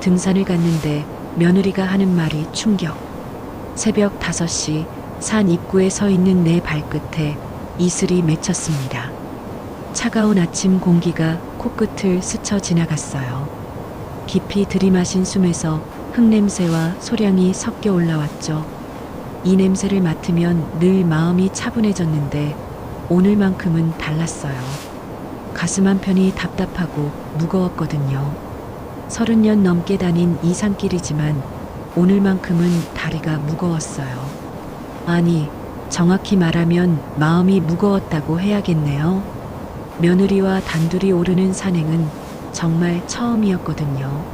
등산을 갔는데 며느리가 하는 말이 충격. 새벽 5시 산 입구에 서 있는 내 발끝에 이슬이 맺혔습니다. 차가운 아침 공기가 코끝을 스쳐 지나갔어요. 깊이 들이마신 숨에서 흙냄새와 소량이 섞여 올라왔죠. 이 냄새를 맡으면 늘 마음이 차분해졌는데 오늘만큼은 달랐어요. 가슴 한편이 답답하고 무거웠거든요. 30년 넘게 다닌 이 산길이지만 오늘만큼은 다리가 무거웠어요. 아니, 정확히 말하면 마음이 무거웠다고 해야겠네요. 며느리와 단둘이 오르는 산행은 정말 처음이었거든요.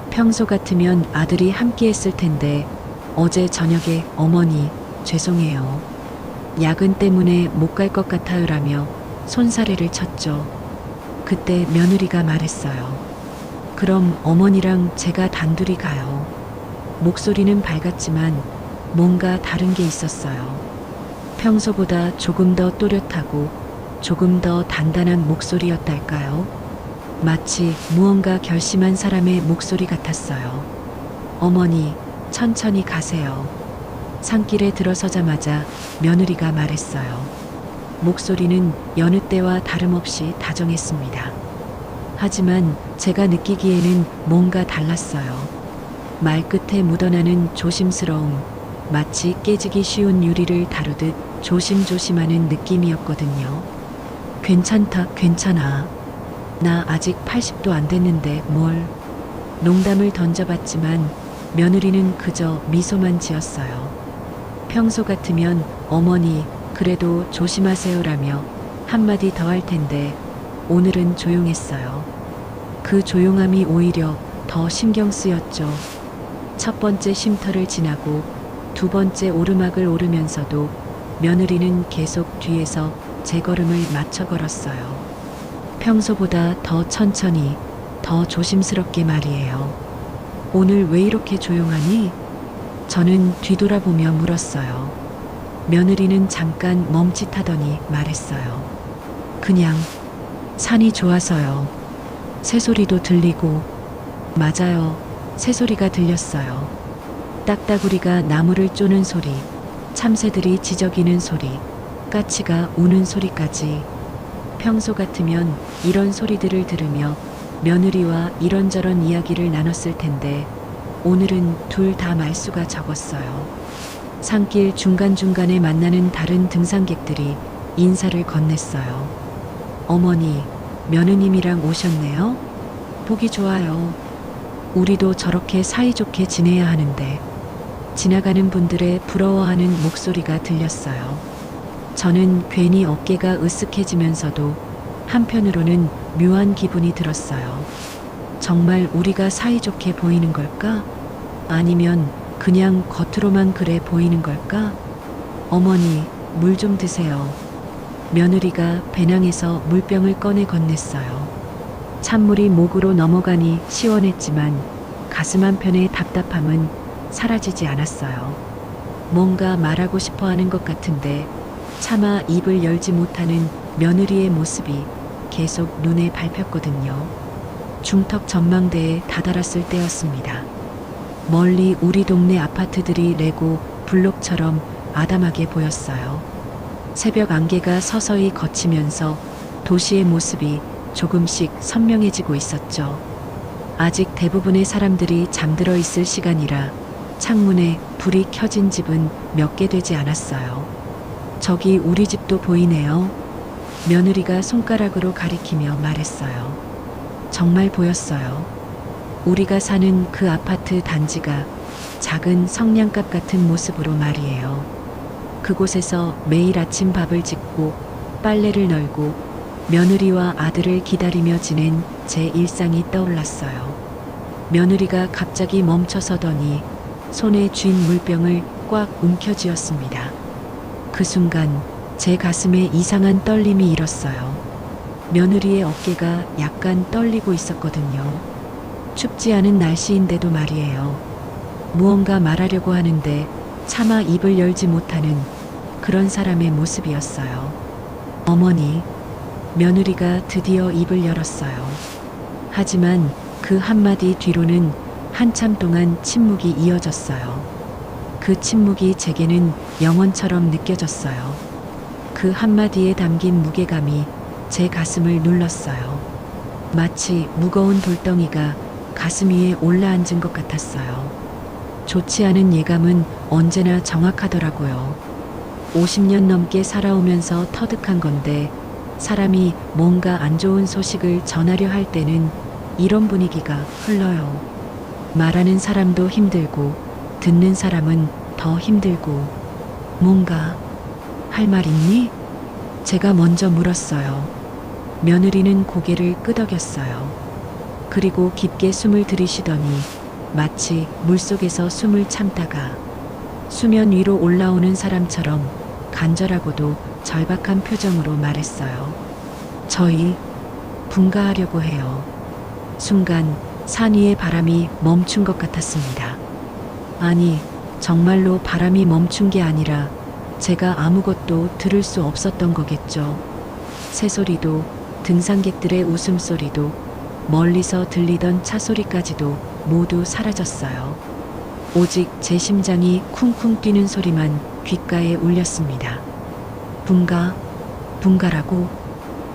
평소 같으면 아들이 함께 했을 텐데 어제 저녁에 어머니, 죄송해요. 야근 때문에 못 갈 것 같아요라며 손사래를 쳤죠. 그때 며느리가 말했어요. 그럼 어머니랑 제가 단둘이 가요. 목소리는 밝았지만 뭔가 다른 게 있었어요. 평소보다 조금 더 또렷하고 조금 더 단단한 목소리였달까요? 마치 무언가 결심한 사람의 목소리 같았어요. 어머니, 천천히 가세요. 산길에 들어서자마자 며느리가 말했어요. 목소리는 여느 때와 다름없이 다정했습니다. 하지만 제가 느끼기에는 뭔가 달랐어요. 말끝에 묻어나는 조심스러움, 마치 깨지기 쉬운 유리를 다루듯 조심조심하는 느낌이었거든요. 괜찮다, 괜찮아. 나 아직 80도 안 됐는데 뭘. 농담을 던져봤지만 며느리는 그저 미소만 지었어요. 평소 같으면 어머니, 그래도 조심하세요라며 한마디 더 할 텐데 오늘은 조용했어요. 그 조용함이 오히려 더 신경 쓰였죠. 첫 번째 쉼터를 지나고 두 번째 오르막을 오르면서도 며느리는 계속 뒤에서 제 걸음을 맞춰 걸었어요. 평소보다 더 천천히, 더 조심스럽게 말이에요. 오늘 왜 이렇게 조용하니? 저는 뒤돌아보며 물었어요. 며느리는 잠깐 멈칫하더니 말했어요. 그냥 산이 좋아서요. 새소리도 들리고. 맞아요. 새소리가 들렸어요. 딱따구리가 나무를 쪼는 소리, 참새들이 지저귀는 소리, 까치가 우는 소리까지. 평소 같으면 이런 소리들을 들으며 며느리와 이런저런 이야기를 나눴을 텐데 오늘은 둘 다 말수가 적었어요. 산길 중간중간에 만나는 다른 등산객들이 인사를 건넸어요. 어머니, 며느님이랑 오셨네요? 보기 좋아요. 우리도 저렇게 사이좋게 지내야 하는데. 지나가는 분들의 부러워하는 목소리가 들렸어요. 저는 괜히 어깨가 으쓱해지면서도 한편으로는 묘한 기분이 들었어요. 정말 우리가 사이좋게 보이는 걸까? 아니면 그냥 겉으로만 그래 보이는 걸까? 어머니, 물 좀 드세요. 며느리가 배낭에서 물병을 꺼내 건넸어요. 찬물이 목으로 넘어가니 시원했지만 가슴 한편의 답답함은 사라지지 않았어요. 뭔가 말하고 싶어 하는 것 같은데 차마 입을 열지 못하는 며느리의 모습이 계속 눈에 밟혔거든요. 중턱 전망대에 다다랐을 때였습니다. 멀리 우리 동네 아파트들이 레고 블록처럼 아담하게 보였어요. 새벽 안개가 서서히 걷히면서 도시의 모습이 조금씩 선명해지고 있었죠. 아직 대부분의 사람들이 잠들어 있을 시간이라 창문에 불이 켜진 집은 몇 개 되지 않았어요. 저기 우리 집도 보이네요. 며느리가 손가락으로 가리키며 말했어요. 정말 보였어요. 우리가 사는 그 아파트 단지가 작은 성냥갑 같은 모습으로 말이에요. 그곳에서 매일 아침 밥을 짓고 빨래를 널고 며느리와 아들을 기다리며 지낸 제 일상이 떠올랐어요. 며느리가 갑자기 멈춰서더니 손에 쥔 물병을 꽉 움켜쥐었습니다. 그 순간 제 가슴에 이상한 떨림이 일었어요. 며느리의 어깨가 약간 떨리고 있었거든요. 춥지 않은 날씨인데도 말이에요. 무언가 말하려고 하는데 차마 입을 열지 못하는 그런 사람의 모습이었어요. 어머니, 며느리가 드디어 입을 열었어요. 하지만 그 한마디 뒤로는 한참 동안 침묵이 이어졌어요. 그 침묵이 제게는 영원처럼 느껴졌어요. 그 한마디에 담긴 무게감이 제 가슴을 눌렀어요. 마치 무거운 돌덩이가 가슴 위에 올라앉은 것 같았어요. 좋지 않은 예감은 언제나 정확하더라고요. 50년 넘게 살아오면서 터득한 건데 사람이 뭔가 안 좋은 소식을 전하려 할 때는 이런 분위기가 흘러요. 말하는 사람도 힘들고 듣는 사람은 더 힘들고 뭔가 할 말 있니? 제가 먼저 물었어요. 며느리는 고개를 끄덕였어요. 그리고 깊게 숨을 들이쉬더니 마치 물속에서 숨을 참다가 수면 위로 올라오는 사람처럼 간절하고도 절박한 표정으로 말했어요. 저희 분가하려고 해요. 순간 산 위의 바람이 멈춘 것 같았습니다. 아니, 정말로 바람이 멈춘 게 아니라 제가 아무것도 들을 수 없었던 거겠죠. 새소리도 등산객들의 웃음소리도 멀리서 들리던 차소리까지도 모두 사라졌어요. 오직 제 심장이 쿵쿵 뛰는 소리만 귓가에 울렸습니다. 분가, 분가라고?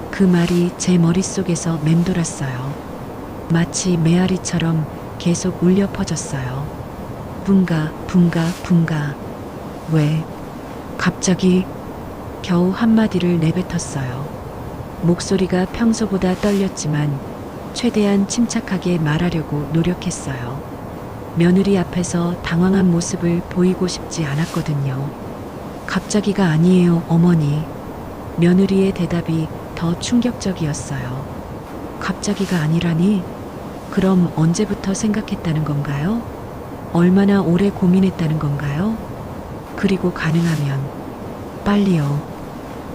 그 말이 제 머릿속에서 맴돌았어요. 마치 메아리처럼 계속 울려 퍼졌어요. 분가, 분가, 분가. 왜? 갑자기 겨우 한마디를 내뱉었어요. 목소리가 평소보다 떨렸지만 최대한 침착하게 말하려고 노력했어요. 며느리 앞에서 당황한 모습을 보이고 싶지 않았거든요. 갑자기가 아니에요, 어머니. 며느리의 대답이 더 충격적이었어요. 갑자기가 아니라니? 그럼 언제부터 생각했다는 건가요? 얼마나 오래 고민했다는 건가요? 그리고 가능하면 빨리요.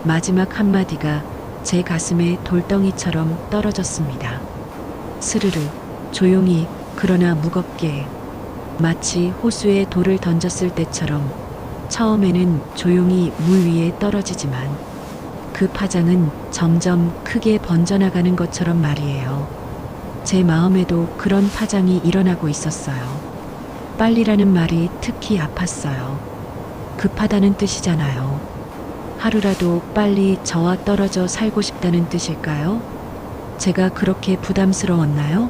마지막 한마디가 제 가슴에 돌덩이처럼 떨어졌습니다. 스르르, 조용히, 그러나 무겁게, 마치 호수에 돌을 던졌을 때처럼 처음에는 조용히 물 위에 떨어지지만 그 파장은 점점 크게 번져나가는 것처럼 말이에요. 제 마음에도 그런 파장이 일어나고 있었어요. 빨리라는 말이 특히 아팠어요. 급하다는 뜻이잖아요. 하루라도 빨리 저와 떨어져 살고 싶다는 뜻일까요? 제가 그렇게 부담스러웠나요?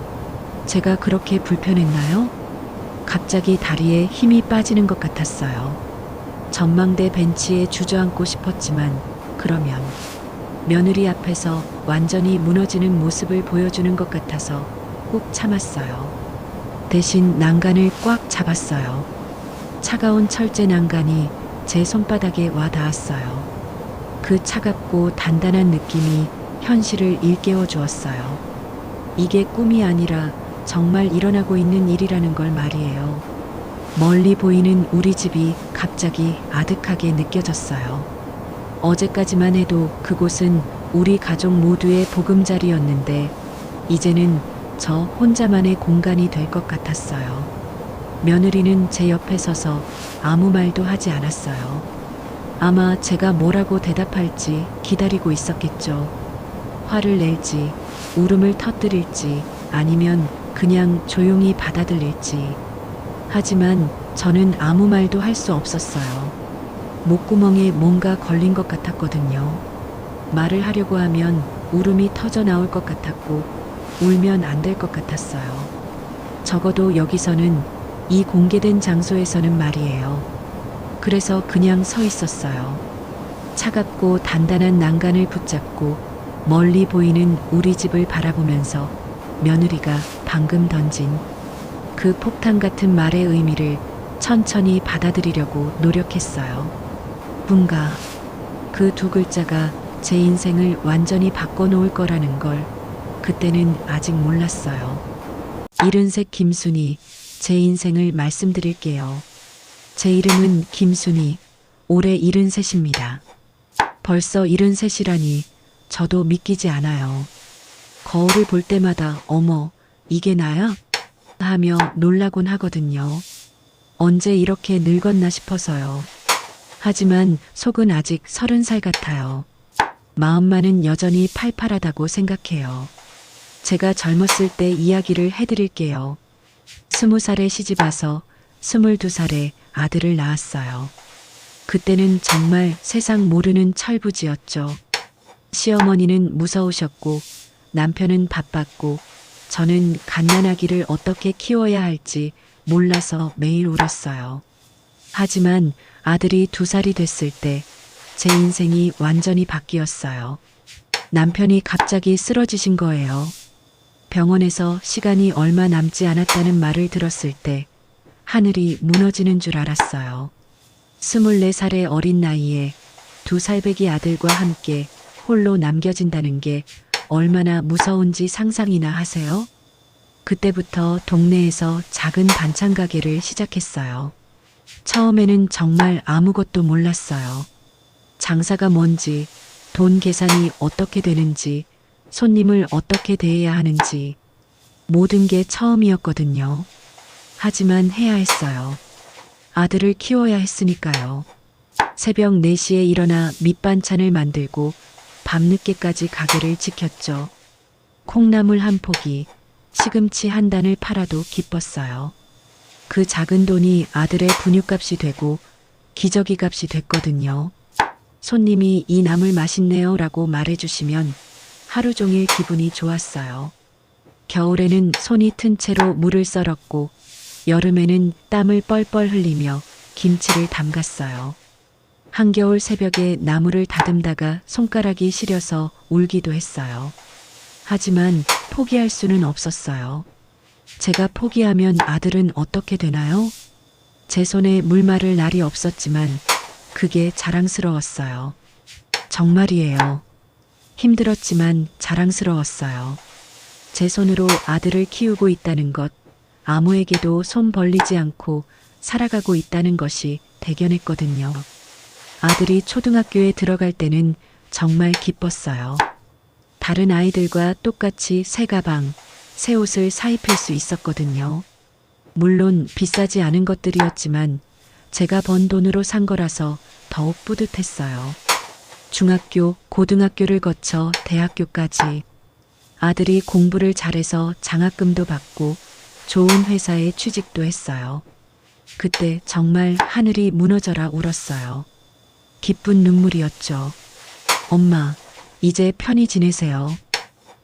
제가 그렇게 불편했나요? 갑자기 다리에 힘이 빠지는 것 같았어요. 전망대 벤치에 주저앉고 싶었지만 그러면 며느리 앞에서 완전히 무너지는 모습을 보여주는 것 같아서 꾹 참았어요. 대신 난간을 꽉 잡았어요. 차가운 철제 난간이 제 손바닥에 와 닿았어요. 그 차갑고 단단한 느낌이 현실을 일깨워 주었어요. 이게 꿈이 아니라 정말 일어나고 있는 일이라는 걸 말이에요. 멀리 보이는 우리 집이 갑자기 아득하게 느껴졌어요. 어제까지만 해도 그곳은 우리 가족 모두의 보금자리였는데 이제는 저 혼자만의 공간이 될 것 같았어요. 며느리는 제 옆에 서서 아무 말도 하지 않았어요. 아마 제가 뭐라고 대답할지 기다리고 있었겠죠. 화를 낼지, 울음을 터뜨릴지, 아니면 그냥 조용히 받아들일지. 하지만 저는 아무 말도 할 수 없었어요. 목구멍에 뭔가 걸린 것 같았거든요. 말을 하려고 하면 울음이 터져 나올 것 같았고, 울면 안 될 것 같았어요. 적어도 여기서는, 이 공개된 장소에서는 말이에요. 그래서 그냥 서 있었어요. 차갑고 단단한 난간을 붙잡고 멀리 보이는 우리 집을 바라보면서 며느리가 방금 던진 그 폭탄 같은 말의 의미를 천천히 받아들이려고 노력했어요. 분가, 그 두 글자가 제 인생을 완전히 바꿔놓을 거라는 걸 그때는 아직 몰랐어요. 73 김순희, 제 인생을 말씀드릴게요. 제 이름은 김순희, 올해 73입니다. 벌써 73이라니 저도 믿기지 않아요. 거울을 볼 때마다 어머, 이게 나야? 하며 놀라곤 하거든요. 언제 이렇게 늙었나 싶어서요. 하지만 속은 아직 30살 같아요. 마음만은 여전히 팔팔하다고 생각해요. 제가 젊었을 때 이야기를 해드릴게요. 20살에 시집와서 22살에 아들을 낳았어요. 그때는 정말 세상 모르는 철부지였죠. 시어머니는 무서우셨고 남편은 바빴고 저는 갓난아기를 어떻게 키워야 할지 몰라서 매일 울었어요. 하지만 아들이 2살이 됐을 때 제 인생이 완전히 바뀌었어요. 남편이 갑자기 쓰러지신 거예요. 병원에서 시간이 얼마 남지 않았다는 말을 들었을 때 하늘이 무너지는 줄 알았어요. 24살의 어린 나이에 2살배기 아들과 함께 홀로 남겨진다는 게 얼마나 무서운지 상상이나 하세요? 그때부터 동네에서 작은 반찬 가게를 시작했어요. 처음에는 정말 아무것도 몰랐어요. 장사가 뭔지, 돈 계산이 어떻게 되는지, 손님을 어떻게 대해야 하는지, 모든 게 처음이었거든요. 하지만 해야 했어요. 아들을 키워야 했으니까요. 새벽 4시에 일어나 밑반찬을 만들고 밤늦게까지 가게를 지켰죠. 콩나물 한 포기, 시금치 한 단을 팔아도 기뻤어요. 그 작은 돈이 아들의 분유값이 되고 기저귀 값이 됐거든요. 손님이 이 나물 맛있네요 라고 말해주시면 하루 종일 기분이 좋았어요. 겨울에는 손이 튼 채로 물을 썰었고 여름에는 땀을 뻘뻘 흘리며 김치를 담갔어요. 한겨울 새벽에 나무를 다듬다가 손가락이 시려서 울기도 했어요. 하지만 포기할 수는 없었어요. 제가 포기하면 아들은 어떻게 되나요? 제 손에 물 마를 날이 없었지만 그게 자랑스러웠어요. 정말이에요. 힘들었지만 자랑스러웠어요. 제 손으로 아들을 키우고 있다는 것, 아무에게도 손 벌리지 않고 살아가고 있다는 것이 대견했거든요. 아들이 초등학교에 들어갈 때는 정말 기뻤어요. 다른 아이들과 똑같이 새 가방, 새 옷을 사입힐 수 있었거든요. 물론 비싸지 않은 것들이었지만 제가 번 돈으로 산 거라서 더욱 뿌듯했어요. 중학교, 고등학교를 거쳐 대학교까지 아들이 공부를 잘해서 장학금도 받고 좋은 회사에 취직도 했어요. 그때 정말 하늘이 무너져라 울었어요. 기쁜 눈물이었죠. 엄마, 이제 편히 지내세요.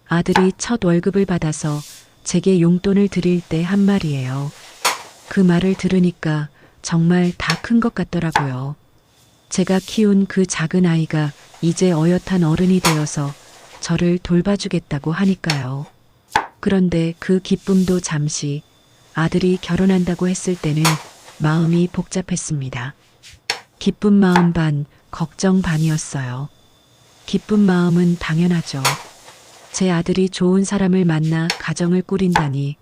아들이 첫 월급을 받아서 제게 용돈을 드릴 때 한 말이에요. 그 말을 들으니까 정말 다 큰 것 같더라고요. 제가 키운 그 작은 아이가 이제 어엿한 어른이 되어서 저를 돌봐주겠다고 하니까요. 그런데 그 기쁨도 잠시 아들이 결혼한다고 했을 때는 마음이 복잡했습니다. 기쁜 마음 반, 걱정 반이었어요. 기쁜 마음은 당연하죠. 제 아들이 좋은 사람을 만나 가정을 꾸린다니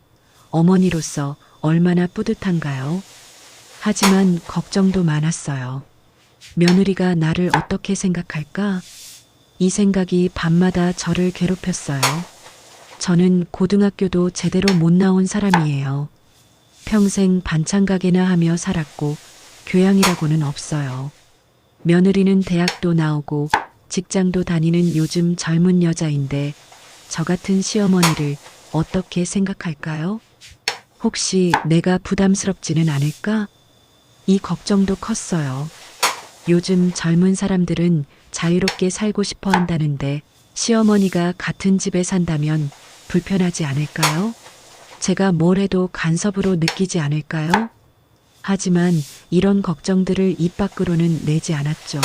어머니로서 얼마나 뿌듯한가요? 하지만 걱정도 많았어요. 며느리가 나를 어떻게 생각할까? 이 생각이 밤마다 저를 괴롭혔어요. 저는 고등학교도 제대로 못 나온 사람이에요. 평생 반찬 가게나 하며 살았고 교양이라고는 없어요. 며느리는 대학도 나오고 직장도 다니는 요즘 젊은 여자인데 저 같은 시어머니를 어떻게 생각할까요? 혹시 내가 부담스럽지는 않을까? 이 걱정도 컸어요. 요즘 젊은 사람들은 자유롭게 살고 싶어 한다는데 시어머니가 같은 집에 산다면 불편하지 않을까요? 제가 뭘 해도 간섭으로 느끼지 않을까요? 하지만 이런 걱정들을 입 밖으로는 내지 않았죠.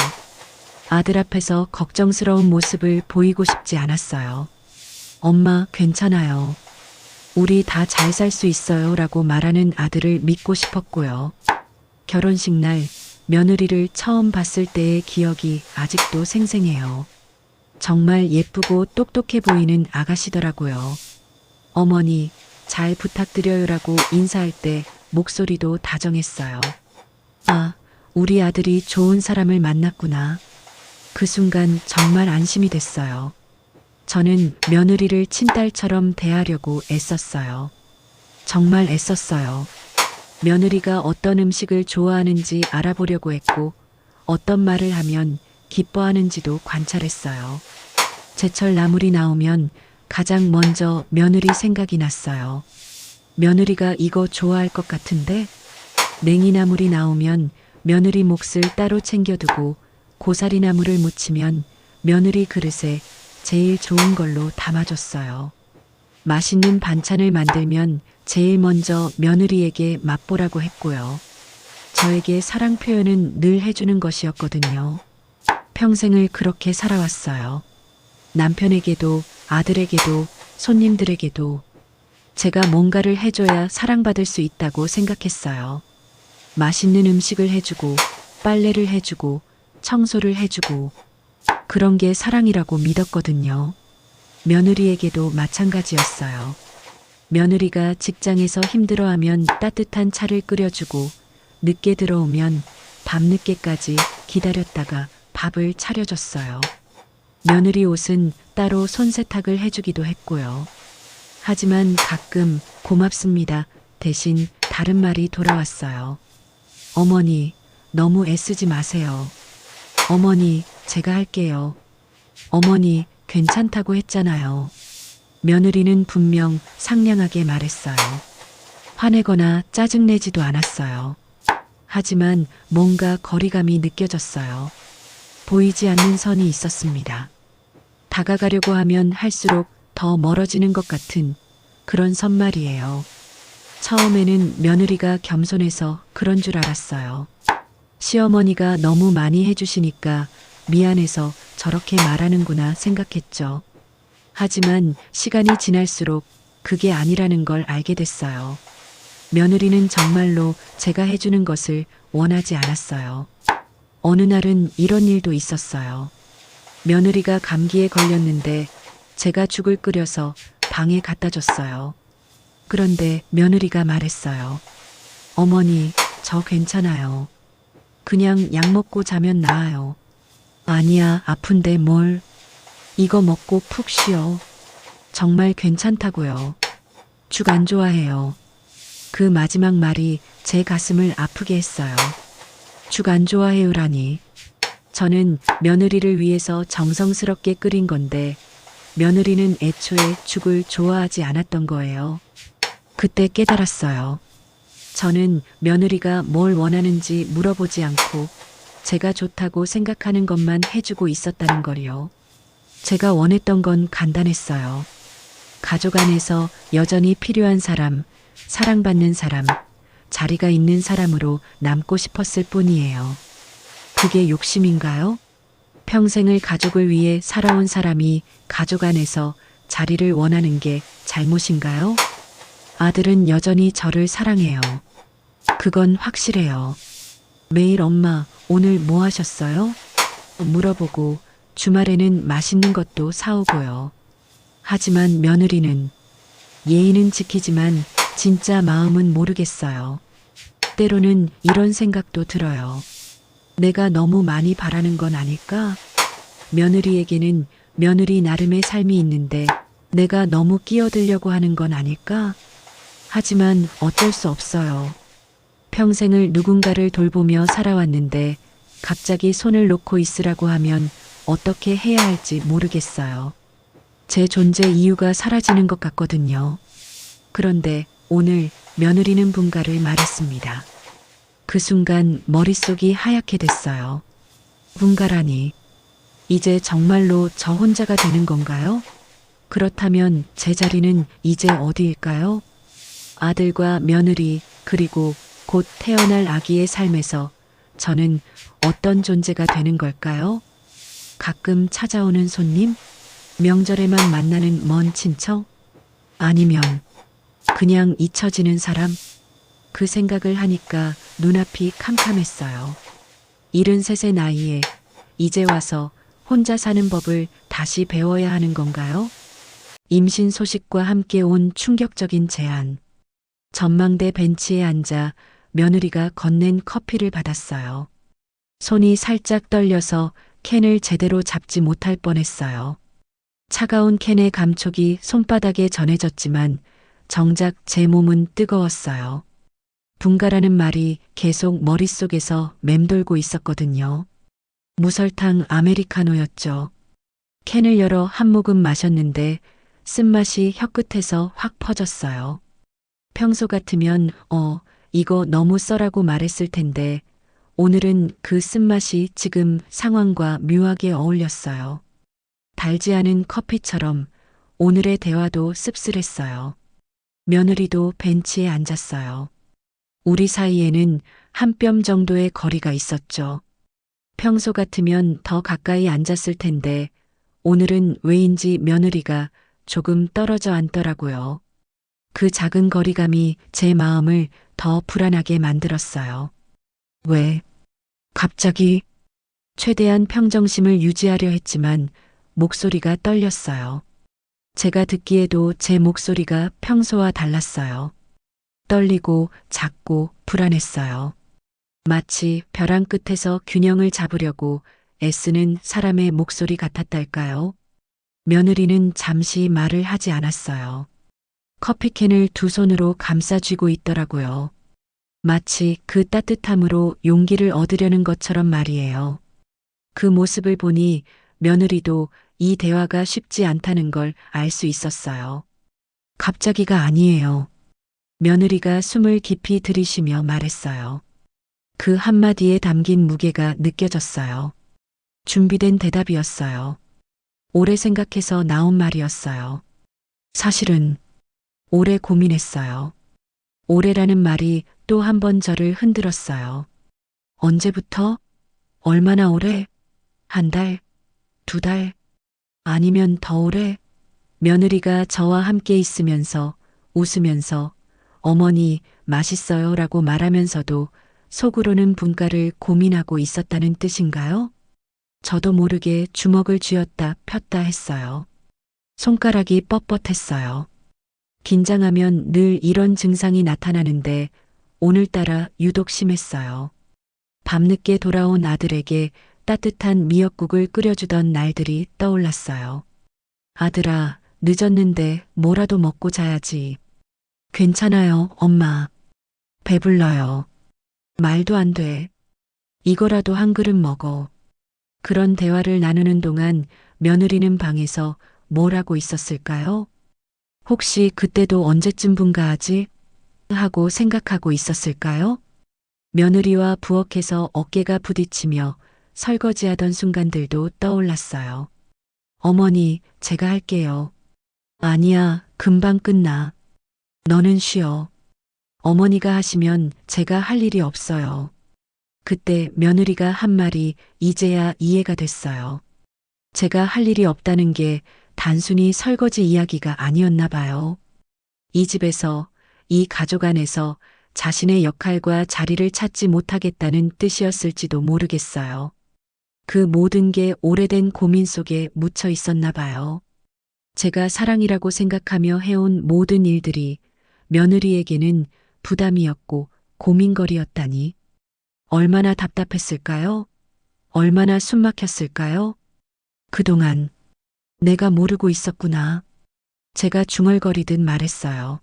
아들 앞에서 걱정스러운 모습을 보이고 싶지 않았어요. 엄마, 괜찮아요. 우리 다 잘 살 수 있어요 라고 말하는 아들을 믿고 싶었고요. 결혼식 날 며느리를 처음 봤을 때의 기억이 아직도 생생해요. 정말 예쁘고 똑똑해 보이는 아가씨더라고요. 어머니, 잘 부탁드려요라고 인사할 때 목소리도 다정했어요. 아, 우리 아들이 좋은 사람을 만났구나. 그 순간 정말 안심이 됐어요. 저는 며느리를 친딸처럼 대하려고 애썼어요. 정말 애썼어요. 며느리가 어떤 음식을 좋아하는지 알아보려고 했고 어떤 말을 하면 기뻐하는지도 관찰했어요. 제철 나물이 나오면 가장 먼저 며느리 생각이 났어요. 며느리가 이거 좋아할 것 같은데? 냉이나물이 나오면 며느리 몫을 따로 챙겨두고 고사리나물을 무치면 며느리 그릇에 제일 좋은 걸로 담아줬어요. 맛있는 반찬을 만들면 제일 먼저 며느리에게 맛보라고 했고요. 저에게 사랑 표현은 늘 해주는 것이었거든요. 평생을 그렇게 살아왔어요. 남편에게도 아들에게도 손님들에게도 제가 뭔가를 해줘야 사랑받을 수 있다고 생각했어요. 맛있는 음식을 해주고 빨래를 해주고 청소를 해주고 그런 게 사랑이라고 믿었거든요. 며느리에게도 마찬가지였어요. 며느리가 직장에서 힘들어하면 따뜻한 차를 끓여주고 늦게 들어오면 밤늦게까지 기다렸다가 밥을 차려줬어요. 며느리 옷은 따로 손세탁을 해주기도 했고요. 하지만 가끔 고맙습니다 대신 다른 말이 돌아왔어요. 어머니, 너무 애쓰지 마세요. 어머니, 제가 할게요. 어머니, 괜찮다고 했잖아요. 며느리는 분명 상냥하게 말했어요. 화내거나 짜증내지도 않았어요. 하지만 뭔가 거리감이 느껴졌어요. 보이지 않는 선이 있었습니다. 다가가려고 하면 할수록 더 멀어지는 것 같은 그런 선 말이에요. 처음에는 며느리가 겸손해서 그런 줄 알았어요. 시어머니가 너무 많이 해주시니까 미안해서 저렇게 말하는구나 생각했죠. 하지만 시간이 지날수록 그게 아니라는 걸 알게 됐어요. 며느리는 정말로 제가 해주는 것을 원하지 않았어요. 어느 날은 이런 일도 있었어요. 며느리가 감기에 걸렸는데 제가 죽을 끓여서 방에 갖다 줬어요. 그런데 며느리가 말했어요. 어머니, 저 괜찮아요. 그냥 약 먹고 자면 나아요. 아니야, 아픈데 뭘. 이거 먹고 푹 쉬어. 정말 괜찮다고요. 죽 안 좋아해요. 그 마지막 말이 제 가슴을 아프게 했어요. 죽 안 좋아해요라니. 저는 며느리를 위해서 정성스럽게 끓인 건데 며느리는 애초에 죽을 좋아하지 않았던 거예요. 그때 깨달았어요. 저는 며느리가 뭘 원하는지 물어보지 않고 제가 좋다고 생각하는 것만 해주고 있었다는 걸요. 제가 원했던 건 간단했어요. 가족 안에서 여전히 필요한 사람, 사랑받는 사람, 자리가 있는 사람으로 남고 싶었을 뿐이에요. 그게 욕심인가요? 평생을 가족을 위해 살아온 사람이 가족 안에서 자리를 원하는 게 잘못인가요? 아들은 여전히 저를 사랑해요. 그건 확실해요. 매일 엄마, 오늘 뭐 하셨어요? 물어보고 주말에는 맛있는 것도 사오고요. 하지만 며느리는 예의는 지키지만 진짜 마음은 모르겠어요. 때로는 이런 생각도 들어요. 내가 너무 많이 바라는 건 아닐까? 며느리에게는 며느리 나름의 삶이 있는데 내가 너무 끼어들려고 하는 건 아닐까? 하지만 어쩔 수 없어요. 평생을 누군가를 돌보며 살아왔는데 갑자기 손을 놓고 있으라고 하면 어떻게 해야 할지 모르겠어요. 제 존재 이유가 사라지는 것 같거든요. 그런데 오늘 며느리는 분가를 말했습니다. 그 순간 머릿속이 하얗게 됐어요. 분가라니. 이제 정말로 저 혼자가 되는 건가요? 그렇다면 제 자리는 이제 어디일까요? 아들과 며느리 그리고 곧 태어날 아기의 삶에서 저는 어떤 존재가 되는 걸까요? 가끔 찾아오는 손님? 명절에만 만나는 먼 친척? 아니면 그냥 잊혀지는 사람? 그 생각을 하니까 눈앞이 캄캄했어요. 73의 나이에 이제 와서 혼자 사는 법을 다시 배워야 하는 건가요? 임신 소식과 함께 온 충격적인 제안. 전망대 벤치에 앉아 며느리가 건넨 커피를 받았어요. 손이 살짝 떨려서 캔을 제대로 잡지 못할 뻔했어요. 차가운 캔의 감촉이 손바닥에 전해졌지만 정작 제 몸은 뜨거웠어요. 분가라는 말이 계속 머릿속에서 맴돌고 있었거든요. 무설탕 아메리카노였죠. 캔을 열어 한 모금 마셨는데 쓴맛이 혀끝에서 확 퍼졌어요. 평소 같으면 이거 너무 써라고 말했을 텐데 오늘은 그 쓴맛이 지금 상황과 묘하게 어울렸어요. 달지 않은 커피처럼 오늘의 대화도 씁쓸했어요. 며느리도 벤치에 앉았어요. 우리 사이에는 한 뼘 정도의 거리가 있었죠. 평소 같으면 더 가까이 앉았을 텐데 오늘은 왜인지 며느리가 조금 떨어져 앉더라고요. 그 작은 거리감이 제 마음을 더 불안하게 만들었어요. 왜? 갑자기? 최대한 평정심을 유지하려 했지만 목소리가 떨렸어요. 제가 듣기에도 제 목소리가 평소와 달랐어요. 떨리고 작고 불안했어요. 마치 벼랑 끝에서 균형을 잡으려고 애쓰는 사람의 목소리 같았달까요? 며느리는 잠시 말을 하지 않았어요. 커피캔을 두 손으로 감싸 쥐고 있더라고요. 마치 그 따뜻함으로 용기를 얻으려는 것처럼 말이에요. 그 모습을 보니 며느리도 이 대화가 쉽지 않다는 걸 알 수 있었어요. 갑자기가 아니에요. 며느리가 숨을 깊이 들이쉬며 말했어요. 그 한마디에 담긴 무게가 느껴졌어요. 준비된 대답이었어요. 오래 생각해서 나온 말이었어요. 사실은 오래 고민했어요. 오래라는 말이 또 한 번 저를 흔들었어요. 언제부터? 얼마나 오래? 한 달? 두 달? 아니면 더 오래? 며느리가 저와 함께 있으면서 웃으면서 어머니 맛있어요 라고 말하면서도 속으로는 분가를 고민하고 있었다는 뜻인가요? 저도 모르게 주먹을 쥐었다 폈다 했어요. 손가락이 뻣뻣했어요. 긴장하면 늘 이런 증상이 나타나는데 오늘따라 유독 심했어요. 밤늦게 돌아온 아들에게 따뜻한 미역국을 끓여주던 날들이 떠올랐어요. 아들아, 늦었는데 뭐라도 먹고 자야지. 괜찮아요, 엄마. 배불러요. 말도 안 돼. 이거라도 한 그릇 먹어. 그런 대화를 나누는 동안 며느리는 방에서 뭘 하고 있었을까요? 혹시 그때도 언제쯤 분가하지? 하고 생각하고 있었을까요? 며느리와 부엌에서 어깨가 부딪히며 설거지하던 순간들도 떠올랐어요. 어머니, 제가 할게요. 아니야, 금방 끝나. 너는 쉬어. 어머니가 하시면 제가 할 일이 없어요. 그때 며느리가 한 말이 이제야 이해가 됐어요. 제가 할 일이 없다는 게 단순히 설거지 이야기가 아니었나 봐요. 이 집에서, 이 가족 안에서 자신의 역할과 자리를 찾지 못하겠다는 뜻이었을지도 모르겠어요. 그 모든 게 오래된 고민 속에 묻혀 있었나 봐요. 제가 사랑이라고 생각하며 해온 모든 일들이 며느리에게는 부담이었고 고민거리였다니. 얼마나 답답했을까요? 얼마나 숨막혔을까요? 그동안 내가 모르고 있었구나. 제가 중얼거리듯 말했어요.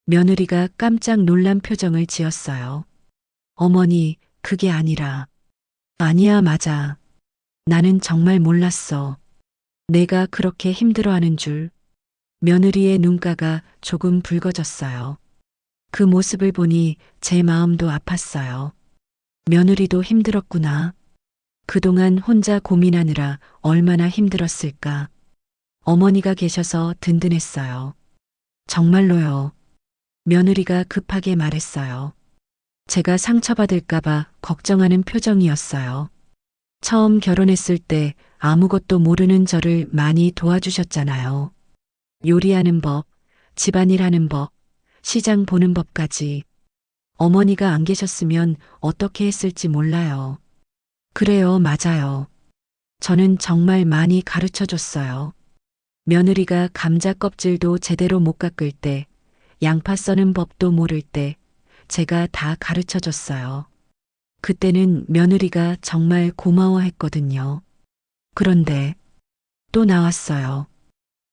며느리가 깜짝 놀란 표정을 지었어요. 어머니, 그게 아니라. 아니야, 맞아. 나는 정말 몰랐어. 내가 그렇게 힘들어하는 줄. 며느리의 눈가가 조금 붉어졌어요. 그 모습을 보니 제 마음도 아팠어요. 며느리도 힘들었구나. 그동안 혼자 고민하느라 얼마나 힘들었을까. 어머니가 계셔서 든든했어요. 정말로요. 며느리가 급하게 말했어요. 제가 상처받을까봐 걱정하는 표정이었어요. 처음 결혼했을 때 아무것도 모르는 저를 많이 도와주셨잖아요. 요리하는 법, 집안일 하는 법, 시장 보는 법까지. 어머니가 안 계셨으면 어떻게 했을지 몰라요. 그래요, 맞아요. 저는 정말 많이 가르쳐 줬어요. 며느리가 감자 껍질도 제대로 못 깎을 때, 양파 써는 법도 모를 때, 제가 다 가르쳐 줬어요. 그때는 며느리가 정말 고마워했거든요. 그런데 또 나왔어요.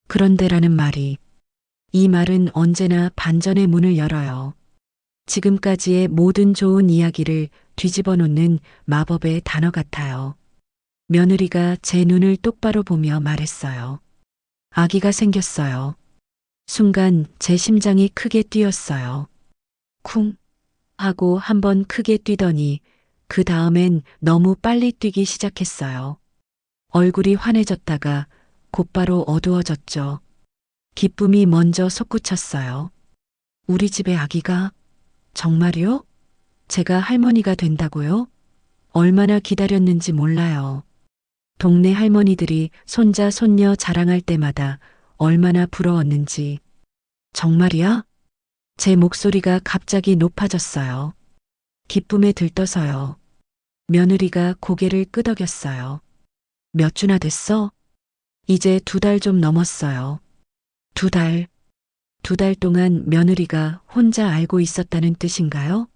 그런데라는 말이. 이 말은 언제나 반전의 문을 열어요. 지금까지의 모든 좋은 이야기를 뒤집어 놓는 마법의 단어 같아요. 며느리가 제 눈을 똑바로 보며 말했어요. 아기가 생겼어요. 순간 제 심장이 크게 뛰었어요. 쿵 하고 한번 크게 뛰더니 그 다음엔 너무 빨리 뛰기 시작했어요. 얼굴이 환해졌다가 곧바로 어두워졌죠. 기쁨이 먼저 솟구쳤어요. 우리 집에 아기가 정말요? 제가 할머니가 된다고요? 얼마나 기다렸는지 몰라요. 동네 할머니들이 손자, 손녀 자랑할 때마다 얼마나 부러웠는지. 정말이야? 제 목소리가 갑자기 높아졌어요. 기쁨에 들떠서요. 며느리가 고개를 끄덕였어요. 몇 주나 됐어? 이제 2달 좀 넘었어요. 2달. 2달 동안 며느리가 혼자 알고 있었다는 뜻인가요?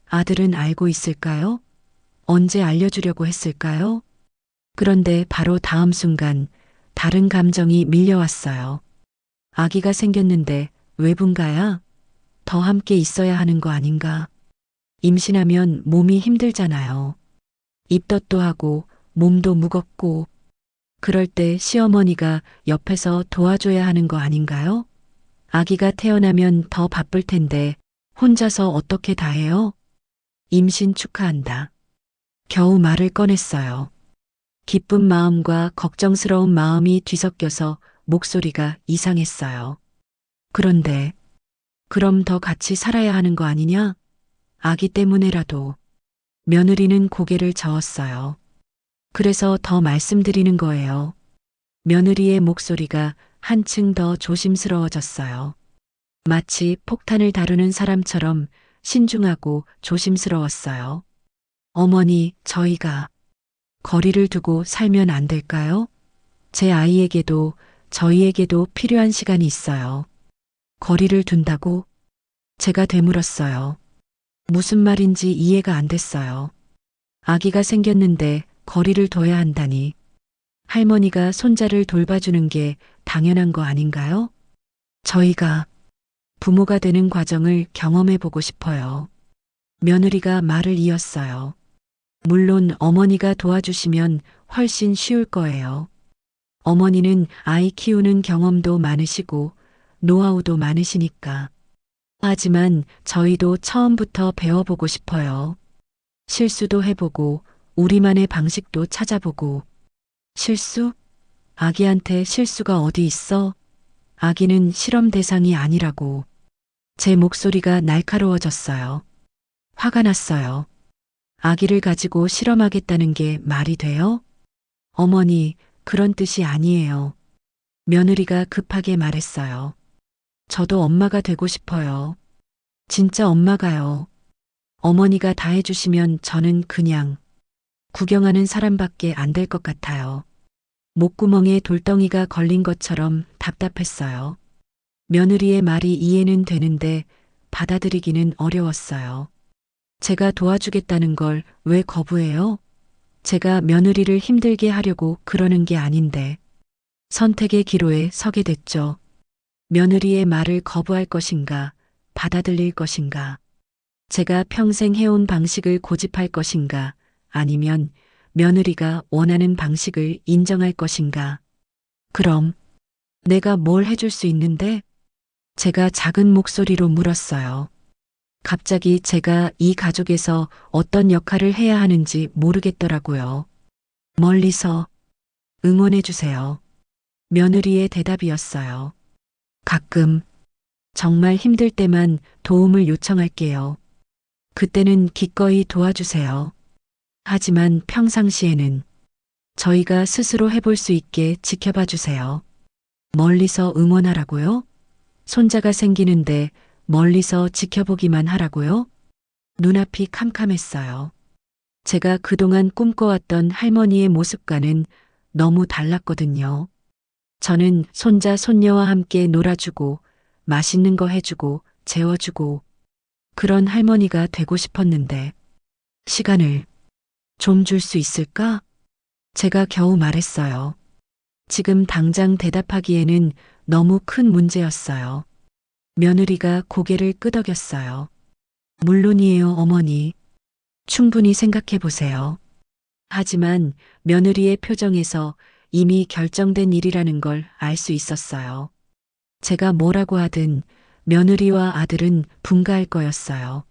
아들은 알고 있을까요? 언제 알려주려고 했을까요? 그런데 바로 다음 순간 다른 감정이 밀려왔어요. 아기가 생겼는데 외분가야? 더 함께 있어야 하는 거 아닌가? 임신하면 몸이 힘들잖아요. 입덧도 하고 몸도 무겁고 그럴 때 시어머니가 옆에서 도와줘야 하는 거 아닌가요? 아기가 태어나면 더 바쁠 텐데 혼자서 어떻게 다 해요? 임신 축하한다. 겨우 말을 꺼냈어요. 기쁜 마음과 걱정스러운 마음이 뒤섞여서 목소리가 이상했어요. 그런데 그럼 더 같이 살아야 하는 거 아니냐? 아기 때문에라도. 며느리는 고개를 저었어요. 그래서 더 말씀드리는 거예요. 며느리의 목소리가 한층 더 조심스러워졌어요. 마치 폭탄을 다루는 사람처럼 신중하고 조심스러웠어요. 어머니, 저희가 거리를 두고 살면 안 될까요? 제 아이에게도 저희에게도 필요한 시간이 있어요. 거리를 둔다고? 제가 되물었어요. 무슨 말인지 이해가 안 됐어요. 아기가 생겼는데 거리를 둬야 한다니. 할머니가 손자를 돌봐주는 게 당연한 거 아닌가요? 저희가 부모가 되는 과정을 경험해 보고 싶어요. 며느리가 말을 이었어요. 물론 어머니가 도와주시면 훨씬 쉬울 거예요. 어머니는 아이 키우는 경험도 많으시고 노하우도 많으시니까. 하지만 저희도 처음부터 배워보고 싶어요. 실수도 해보고 우리만의 방식도 찾아보고. 실수? 아기한테 실수가 어디 있어? 아기는 실험 대상이 아니라고. 제 목소리가 날카로워졌어요. 화가 났어요. 아기를 가지고 실험하겠다는 게 말이 돼요? 어머니, 그런 뜻이 아니에요. 며느리가 급하게 말했어요. 저도 엄마가 되고 싶어요. 진짜 엄마가요. 어머니가 다 해주시면 저는 그냥 구경하는 사람밖에 안 될 것 같아요. 목구멍에 돌덩이가 걸린 것처럼 답답했어요. 며느리의 말이 이해는 되는데 받아들이기는 어려웠어요. 제가 도와주겠다는 걸 왜 거부해요? 제가 며느리를 힘들게 하려고 그러는 게 아닌데. 선택의 기로에 서게 됐죠. 며느리의 말을 거부할 것인가, 받아들일 것인가. 제가 평생 해온 방식을 고집할 것인가, 아니면 며느리가 원하는 방식을 인정할 것인가. 그럼 내가 뭘 해줄 수 있는데? 제가 작은 목소리로 물었어요. 갑자기 제가 이 가족에서 어떤 역할을 해야 하는지 모르겠더라고요. 멀리서 응원해 주세요. 며느리의 대답이었어요. 가끔 정말 힘들 때만 도움을 요청할게요. 그때는 기꺼이 도와주세요. 하지만 평상시에는 저희가 스스로 해볼 수 있게 지켜봐 주세요. 멀리서 응원하라고요? 손자가 생기는데 멀리서 지켜보기만 하라고요? 눈앞이 캄캄했어요. 제가 그동안 꿈꿔왔던 할머니의 모습과는 너무 달랐거든요. 저는 손자, 손녀와 함께 놀아주고 맛있는 거 해주고 재워주고 그런 할머니가 되고 싶었는데 시간을 좀 줄 수 있을까? 제가 겨우 말했어요. 지금 당장 대답하기에는 너무 큰 문제였어요. 며느리가 고개를 끄덕였어요. 물론이에요, 어머니. 충분히 생각해 보세요. 하지만 며느리의 표정에서 이미 결정된 일이라는 걸 알 수 있었어요. 제가 뭐라고 하든 며느리와 아들은 분가할 거였어요.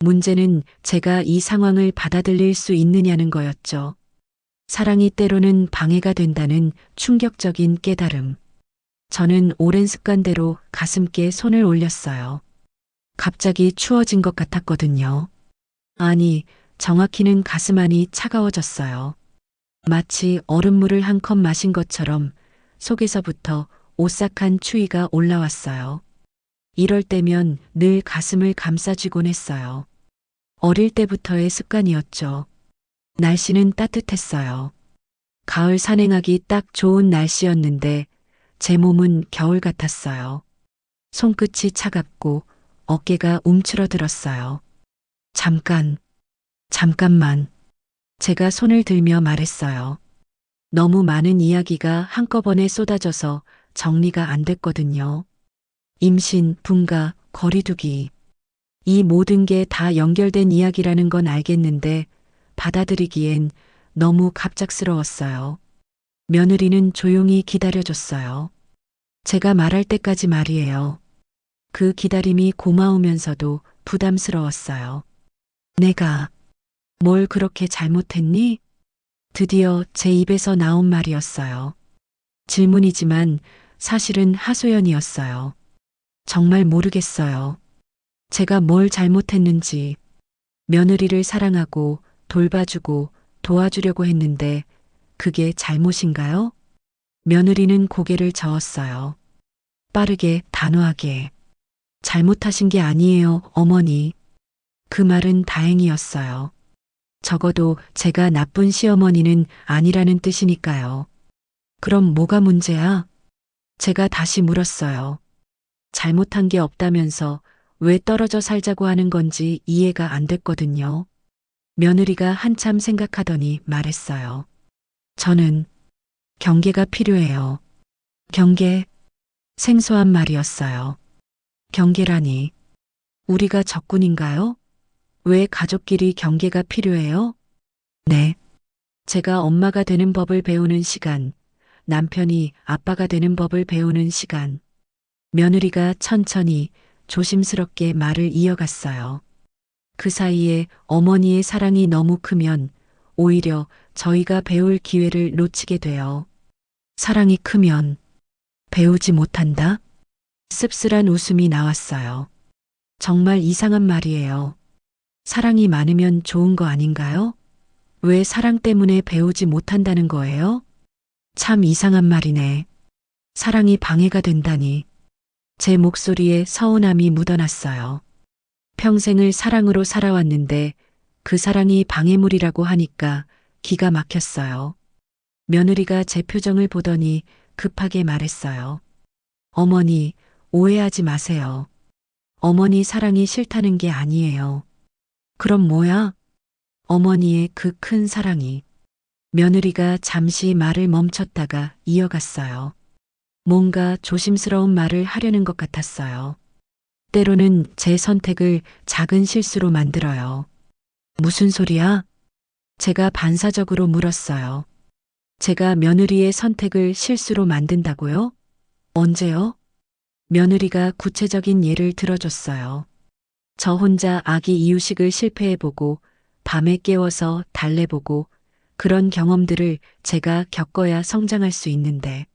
문제는 제가 이 상황을 받아들일 수 있느냐는 거였죠. 사랑이 때로는 방해가 된다는 충격적인 깨달음. 저는 오랜 습관대로 가슴께 손을 올렸어요. 갑자기 추워진 것 같았거든요. 아니, 정확히는 가슴 안이 차가워졌어요. 마치 얼음물을 한 컵 마신 것처럼 속에서부터 오싹한 추위가 올라왔어요. 이럴 때면 늘 가슴을 감싸쥐곤 했어요. 어릴 때부터의 습관이었죠. 날씨는 따뜻했어요. 가을 산행하기 딱 좋은 날씨였는데 제 몸은 겨울 같았어요. 손끝이 차갑고 어깨가 움츠러들었어요. 잠깐만. 제가 손을 들며 말했어요. 너무 많은 이야기가 한꺼번에 쏟아져서 정리가 안 됐거든요. 임신, 분가, 거리두기. 이 모든 게 다 연결된 이야기라는 건 알겠는데 받아들이기엔 너무 갑작스러웠어요. 며느리는 조용히 기다려줬어요. 제가 말할 때까지 말이에요. 그 기다림이 고마우면서도 부담스러웠어요. 내가 뭘 그렇게 잘못했니? 드디어 제 입에서 나온 말이었어요. 질문이지만 사실은 하소연이었어요. 정말 모르겠어요. 제가 뭘 잘못했는지. 며느리를 사랑하고 돌봐주고 도와주려고 했는데 그게 잘못인가요? 며느리는 고개를 저었어요. 빠르게 단호하게. 잘못하신 게 아니에요, 어머니. 그 말은 다행이었어요. 적어도 제가 나쁜 시어머니는 아니라는 뜻이니까요. 그럼 뭐가 문제야? 제가 다시 물었어요. 잘못한 게 없다면서 왜 떨어져 살자고 하는 건지 이해가 안 됐거든요. 며느리가 한참 생각하더니 말했어요. 저는 경계가 필요해요. 경계? 생소한 말이었어요. 경계라니. 우리가 적군인가요? 왜 가족끼리 경계가 필요해요? 네. 제가 엄마가 되는 법을 배우는 시간, 남편이 아빠가 되는 법을 배우는 시간. 며느리가 천천히 조심스럽게 말을 이어갔어요. 그 사이에 어머니의 사랑이 너무 크면 오히려 저희가 배울 기회를 놓치게 돼요. 사랑이 크면 배우지 못한다? 씁쓸한 웃음이 나왔어요. 정말 이상한 말이에요. 사랑이 많으면 좋은 거 아닌가요? 왜 사랑 때문에 배우지 못한다는 거예요? 참 이상한 말이네. 사랑이 방해가 된다니. 제 목소리에 서운함이 묻어났어요. 평생을 사랑으로 살아왔는데 그 사랑이 방해물이라고 하니까 기가 막혔어요. 며느리가 제 표정을 보더니 급하게 말했어요. 어머니, 오해하지 마세요. 어머니 사랑이 싫다는 게 아니에요. 그럼 뭐야? 어머니의 그 큰 사랑이. 며느리가 잠시 말을 멈췄다가 이어갔어요. 뭔가 조심스러운 말을 하려는 것 같았어요. 때로는 제 선택을 작은 실수로 만들어요. 무슨 소리야? 제가 반사적으로 물었어요. 제가 며느리의 선택을 실수로 만든다고요? 언제요? 며느리가 구체적인 예를 들어줬어요. 저 혼자 아기 이유식을 실패해보고 밤에 깨워서 달래보고 그런 경험들을 제가 겪어야 성장할 수 있는데.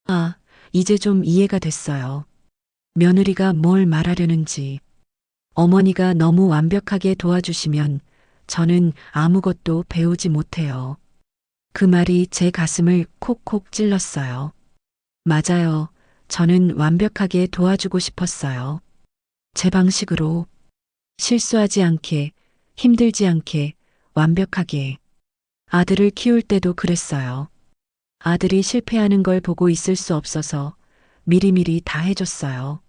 아, 이제 좀 이해가 됐어요. 며느리가 뭘 말하려는지. 어머니가 너무 완벽하게 도와주시면 저는 아무것도 배우지 못해요. 그 말이 제 가슴을 콕콕 찔렀어요. 맞아요. 저는 완벽하게 도와주고 싶었어요. 제 방식으로. 실수하지 않게, 힘들지 않게, 완벽하게. 아들을 키울 때도 그랬어요. 아들이 실패하는 걸 보고 있을 수 없어서 미리미리 다 해줬어요.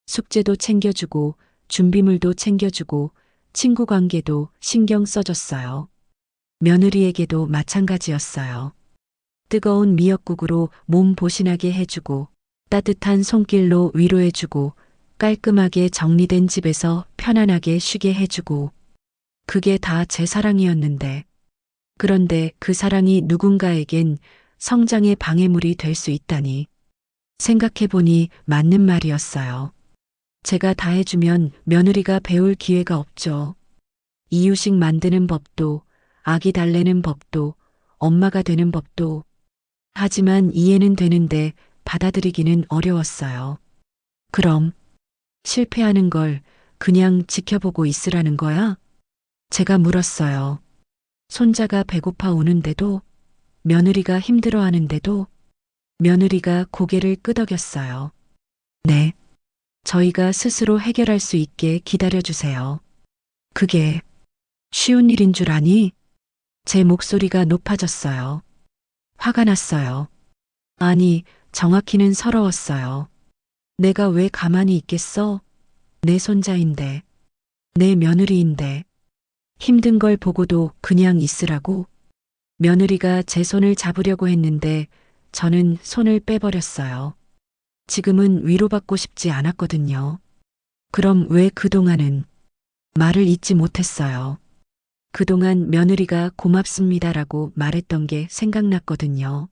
숙제도 챙겨주고, 준비물도 챙겨주고, 친구 관계도 신경 써줬어요. 며느리에게도 마찬가지였어요. 뜨거운 미역국으로 몸 보신하게 해주고, 따뜻한 손길로 위로해주고, 깔끔하게 정리된 집에서 편안하게 쉬게 해주고. 그게 다 제 사랑이었는데. 그런데 그 사랑이 누군가에겐 성장의 방해물이 될 수 있다니. 생각해보니 맞는 말이었어요. 제가 다 해주면 며느리가 배울 기회가 없죠. 이유식 만드는 법도, 아기 달래는 법도, 엄마가 되는 법도. 하지만 이해는 되는데 받아들이기는 어려웠어요. 그럼 실패하는 걸 그냥 지켜보고 있으라는 거야? 제가 물었어요. 손자가 배고파 우는데도, 며느리가 힘들어하는데도, 며느리가 고개를 끄덕였어요. 네. 저희가 스스로 해결할 수 있게 기다려주세요. 그게 쉬운 일인 줄 아니? 제 목소리가 높아졌어요. 화가 났어요. 아니, 정확히는 서러웠어요. 내가 왜 가만히 있겠어? 내 손자인데, 내 며느리인데, 힘든 걸 보고도 그냥 있으라고? 며느리가 제 손을 잡으려고 했는데 저는 손을 빼버렸어요. 지금은 위로받고 싶지 않았거든요. 그럼 왜 그동안은 말을 잇지 못했어요. 그동안 며느리가 고맙습니다라고 말했던 게 생각났거든요.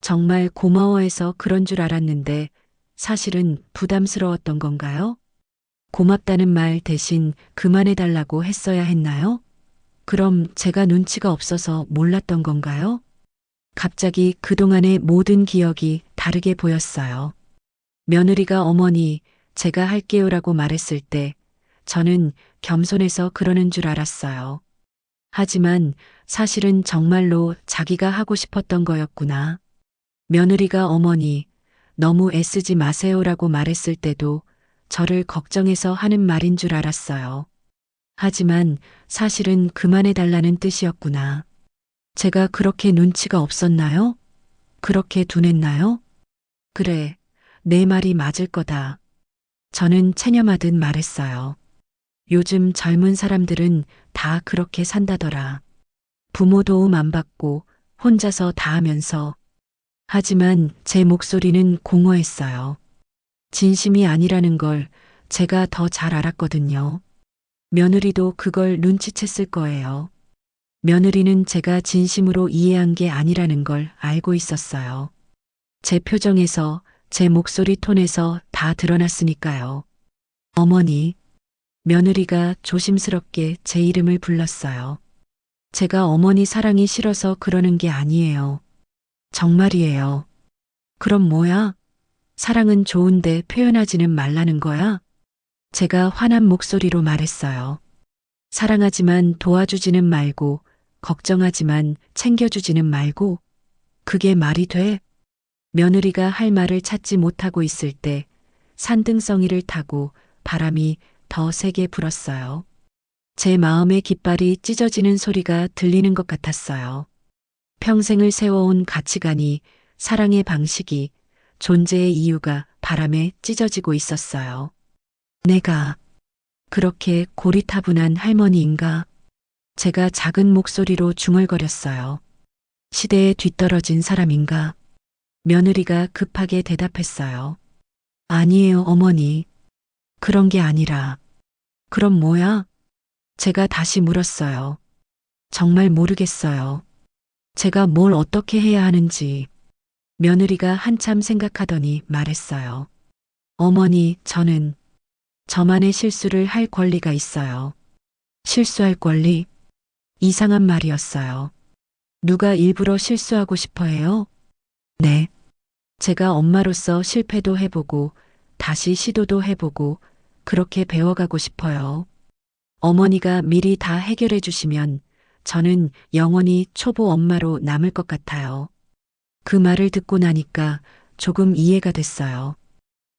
정말 고마워해서 그런 줄 알았는데 사실은 부담스러웠던 건가요? 고맙다는 말 대신 그만해달라고 했어야 했나요? 그럼 제가 눈치가 없어서 몰랐던 건가요? 갑자기 그동안의 모든 기억이 다르게 보였어요. 며느리가 어머니, 제가 할게요라고 말했을 때 저는 겸손해서 그러는 줄 알았어요. 하지만 사실은 정말로 자기가 하고 싶었던 거였구나. 며느리가 어머니, 너무 애쓰지 마세요라고 말했을 때도 저를 걱정해서 하는 말인 줄 알았어요. 하지만 사실은 그만해달라는 뜻이었구나. 제가 그렇게 눈치가 없었나요? 그렇게 둔했나요? 그래, 내 말이 맞을 거다. 저는 체념하듯 말했어요. 요즘 젊은 사람들은 다 그렇게 산다더라. 부모 도움 안 받고 혼자서 다 하면서. 하지만 제 목소리는 공허했어요. 진심이 아니라는 걸 제가 더 잘 알았거든요. 며느리도 그걸 눈치챘을 거예요. 며느리는 제가 진심으로 이해한 게 아니라는 걸 알고 있었어요. 제 표정에서, 제 목소리 톤에서 다 드러났으니까요. 어머니, 며느리가 조심스럽게 제 이름을 불렀어요. 제가 어머니 사랑이 싫어서 그러는 게 아니에요. 정말이에요. 그럼 뭐야? 사랑은 좋은데 표현하지는 말라는 거야? 제가 화난 목소리로 말했어요. 사랑하지만 도와주지는 말고, 걱정하지만 챙겨주지는 말고, 그게 말이 돼? 며느리가 할 말을 찾지 못하고 있을 때 산등성이를 타고 바람이 더 세게 불었어요. 제 마음의 깃발이 찢어지는 소리가 들리는 것 같았어요. 평생을 세워온 가치관이, 사랑의 방식이, 존재의 이유가 바람에 찢어지고 있었어요. 내가 그렇게 고리타분한 할머니인가? 제가 작은 목소리로 중얼거렸어요. 시대에 뒤떨어진 사람인가? 며느리가 급하게 대답했어요. 아니에요, 어머니. 그런 게 아니라. 그럼 뭐야? 제가 다시 물었어요. 정말 모르겠어요. 제가 뭘 어떻게 해야 하는지. 며느리가 한참 생각하더니 말했어요. 어머니, 저만의 실수를 할 권리가 있어요. 실수할 권리? 이상한 말이었어요. 누가 일부러 실수하고 싶어 해요? 네. 제가 엄마로서 실패도 해보고, 다시 시도도 해보고, 그렇게 배워가고 싶어요. 어머니가 미리 다 해결해 주시면 저는 영원히 초보 엄마로 남을 것 같아요. 그 말을 듣고 나니까 조금 이해가 됐어요.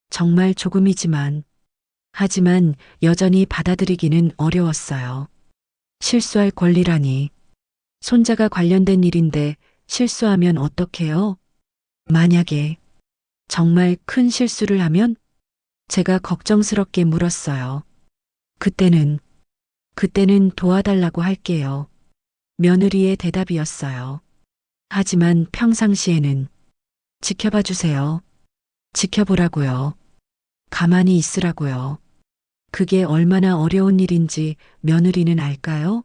정말 조금이지만, 하지만 여전히 받아들이기는 어려웠어요. 실수할 권리라니. 손자가 관련된 일인데 실수하면 어떡해요? 만약에 정말 큰 실수를 하면? 제가 걱정스럽게 물었어요. 그때는 도와달라고 할게요. 며느리의 대답이었어요. 하지만 평상시에는 지켜봐 주세요. 지켜보라고요. 가만히 있으라고요. 그게 얼마나 어려운 일인지 며느리는 알까요?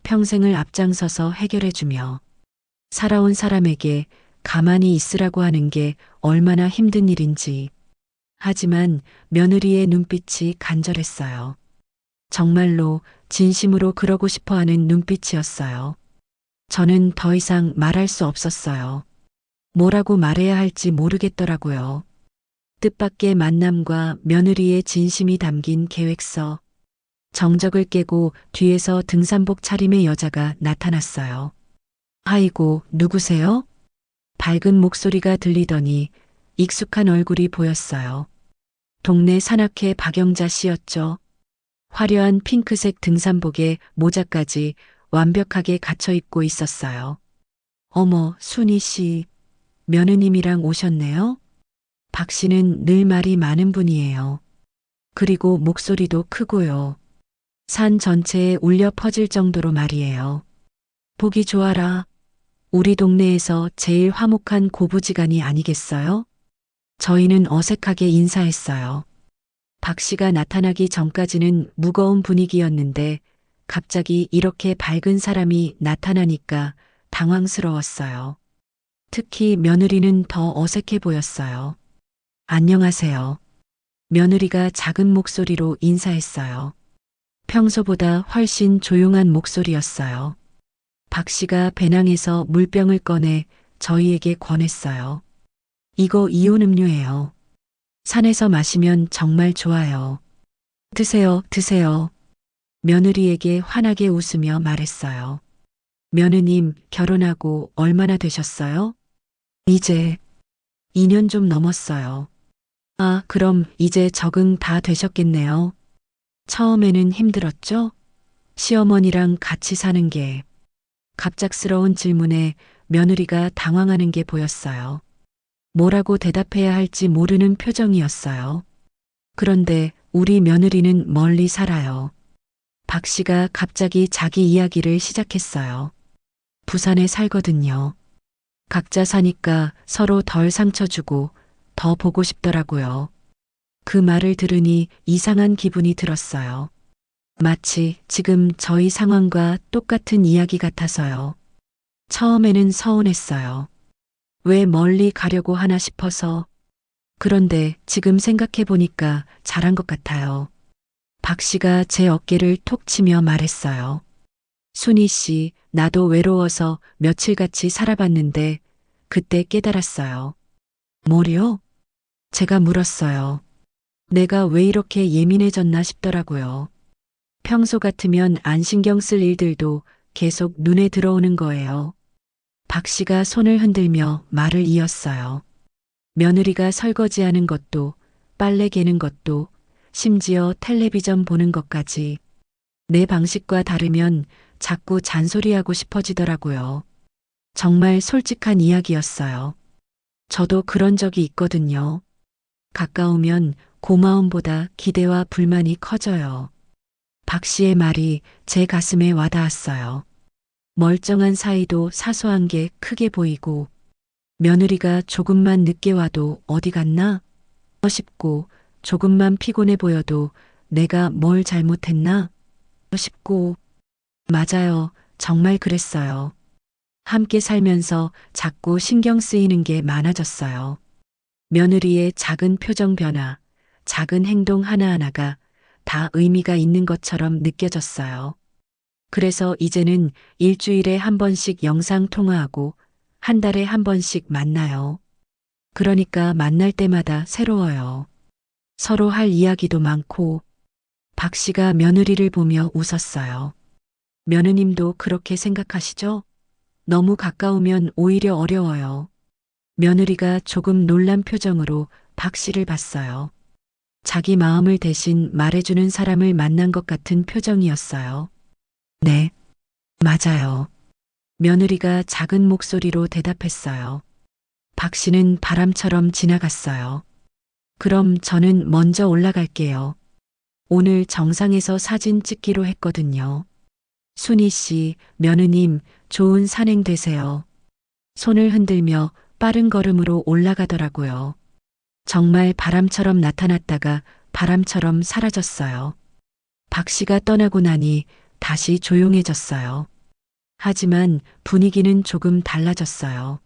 평생을 앞장서서 해결해주며 살아온 사람에게 가만히 있으라고 하는 게 얼마나 힘든 일인지. 하지만 며느리의 눈빛이 간절했어요. 정말로 진심으로 그러고 싶어 하는 눈빛이었어요. 저는 더 이상 말할 수 없었어요. 뭐라고 말해야 할지 모르겠더라고요. 뜻밖의 만남과 며느리의 진심이 담긴 계획서. 정적을 깨고 뒤에서 등산복 차림의 여자가 나타났어요. 아이고, 누구세요? 밝은 목소리가 들리더니 익숙한 얼굴이 보였어요. 동네 산악회 박영자 씨였죠. 화려한 핑크색 등산복에 모자까지 완벽하게 갖춰 입고 있었어요. 어머, 순희 씨, 며느님이랑 오셨네요? 박 씨는 늘 말이 많은 분이에요. 그리고 목소리도 크고요. 산 전체에 울려 퍼질 정도로 말이에요. 보기 좋아라. 우리 동네에서 제일 화목한 고부지간이 아니겠어요? 저희는 어색하게 인사했어요. 박 씨가 나타나기 전까지는 무거운 분위기였는데 갑자기 이렇게 밝은 사람이 나타나니까 당황스러웠어요. 특히 며느리는 더 어색해 보였어요. 안녕하세요. 며느리가 작은 목소리로 인사했어요. 평소보다 훨씬 조용한 목소리였어요. 박 씨가 배낭에서 물병을 꺼내 저희에게 권했어요. 이거 이온 음료예요. 산에서 마시면 정말 좋아요. 드세요, 드세요. 며느리에게 환하게 웃으며 말했어요. 며느님, 결혼하고 얼마나 되셨어요? 이제 2년 좀 넘었어요. 아, 그럼 이제 적응 다 되셨겠네요. 처음에는 힘들었죠? 시어머니랑 같이 사는 게. 갑작스러운 질문에 며느리가 당황하는 게 보였어요. 뭐라고 대답해야 할지 모르는 표정이었어요. 그런데 우리 며느리는 멀리 살아요. 박 씨가 갑자기 자기 이야기를 시작했어요. 부산에 살거든요. 각자 사니까 서로 덜 상처 주고 더 보고 싶더라고요. 그 말을 들으니 이상한 기분이 들었어요. 마치 지금 저희 상황과 똑같은 이야기 같아서요. 처음에는 서운했어요. 왜 멀리 가려고 하나 싶어서. 그런데 지금 생각해 보니까 잘한 것 같아요. 박 씨가 제 어깨를 톡 치며 말했어요. 순희 씨, 나도 외로워서 며칠 같이 살아봤는데 그때 깨달았어요. 뭐요? 제가 물었어요. 내가 왜 이렇게 예민해졌나 싶더라고요. 평소 같으면 안 신경 쓸 일들도 계속 눈에 들어오는 거예요. 박 씨가 손을 흔들며 말을 이었어요. 며느리가 설거지하는 것도, 빨래 개는 것도, 심지어 텔레비전 보는 것까지 내 방식과 다르면 자꾸 잔소리하고 싶어지더라고요. 정말 솔직한 이야기였어요. 저도 그런 적이 있거든요. 가까우면 고마움보다 기대와 불만이 커져요. 박 씨의 말이 제 가슴에 와닿았어요. 멀쩡한 사이도 사소한 게 크게 보이고 며느리가 조금만 늦게 와도 어디 갔나 싶고 조금만 피곤해 보여도 내가 뭘 잘못했나 싶고 맞아요. 정말 그랬어요. 함께 살면서 자꾸 신경 쓰이는 게 많아졌어요. 며느리의 작은 표정 변화, 작은 행동 하나하나가 다 의미가 있는 것처럼 느껴졌어요. 그래서 이제는 일주일에 한 번씩 영상 통화하고 한 달에 한 번씩 만나요. 그러니까 만날 때마다 새로워요. 서로 할 이야기도 많고 박 씨가 며느리를 보며 웃었어요. 며느님도 그렇게 생각하시죠? 너무 가까우면 오히려 어려워요. 며느리가 조금 놀란 표정으로 박 씨를 봤어요. 자기 마음을 대신 말해주는 사람을 만난 것 같은 표정이었어요. 네, 맞아요. 며느리가 작은 목소리로 대답했어요. 박 씨는 바람처럼 지나갔어요. 그럼 저는 먼저 올라갈게요. 오늘 정상에서 사진 찍기로 했거든요. 순희 씨, 며느님, 좋은 산행 되세요. 손을 흔들며 빠른 걸음으로 올라가더라고요. 정말 바람처럼 나타났다가 바람처럼 사라졌어요. 박 씨가 떠나고 나니 다시 조용해졌어요. 하지만 분위기는 조금 달라졌어요.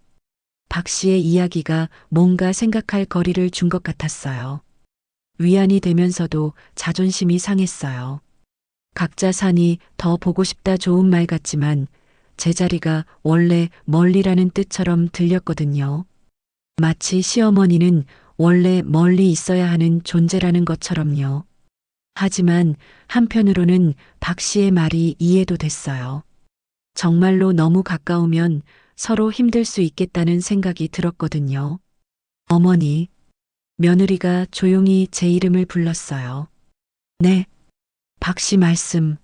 박 씨의 이야기가 뭔가 생각할 거리를 준 것 같았어요. 위안이 되면서도 자존심이 상했어요. 각자 사니 더 보고 싶다 좋은 말 같지만 제자리가 원래 멀리라는 뜻처럼 들렸거든요. 마치 시어머니는 원래 멀리 있어야 하는 존재라는 것처럼요. 하지만 한편으로는 박 씨의 말이 이해도 됐어요. 정말로 너무 가까우면 서로 힘들 수 있겠다는 생각이 들었거든요. 어머니, 며느리가 조용히 제 이름을 불렀어요. 네, 박 씨 말씀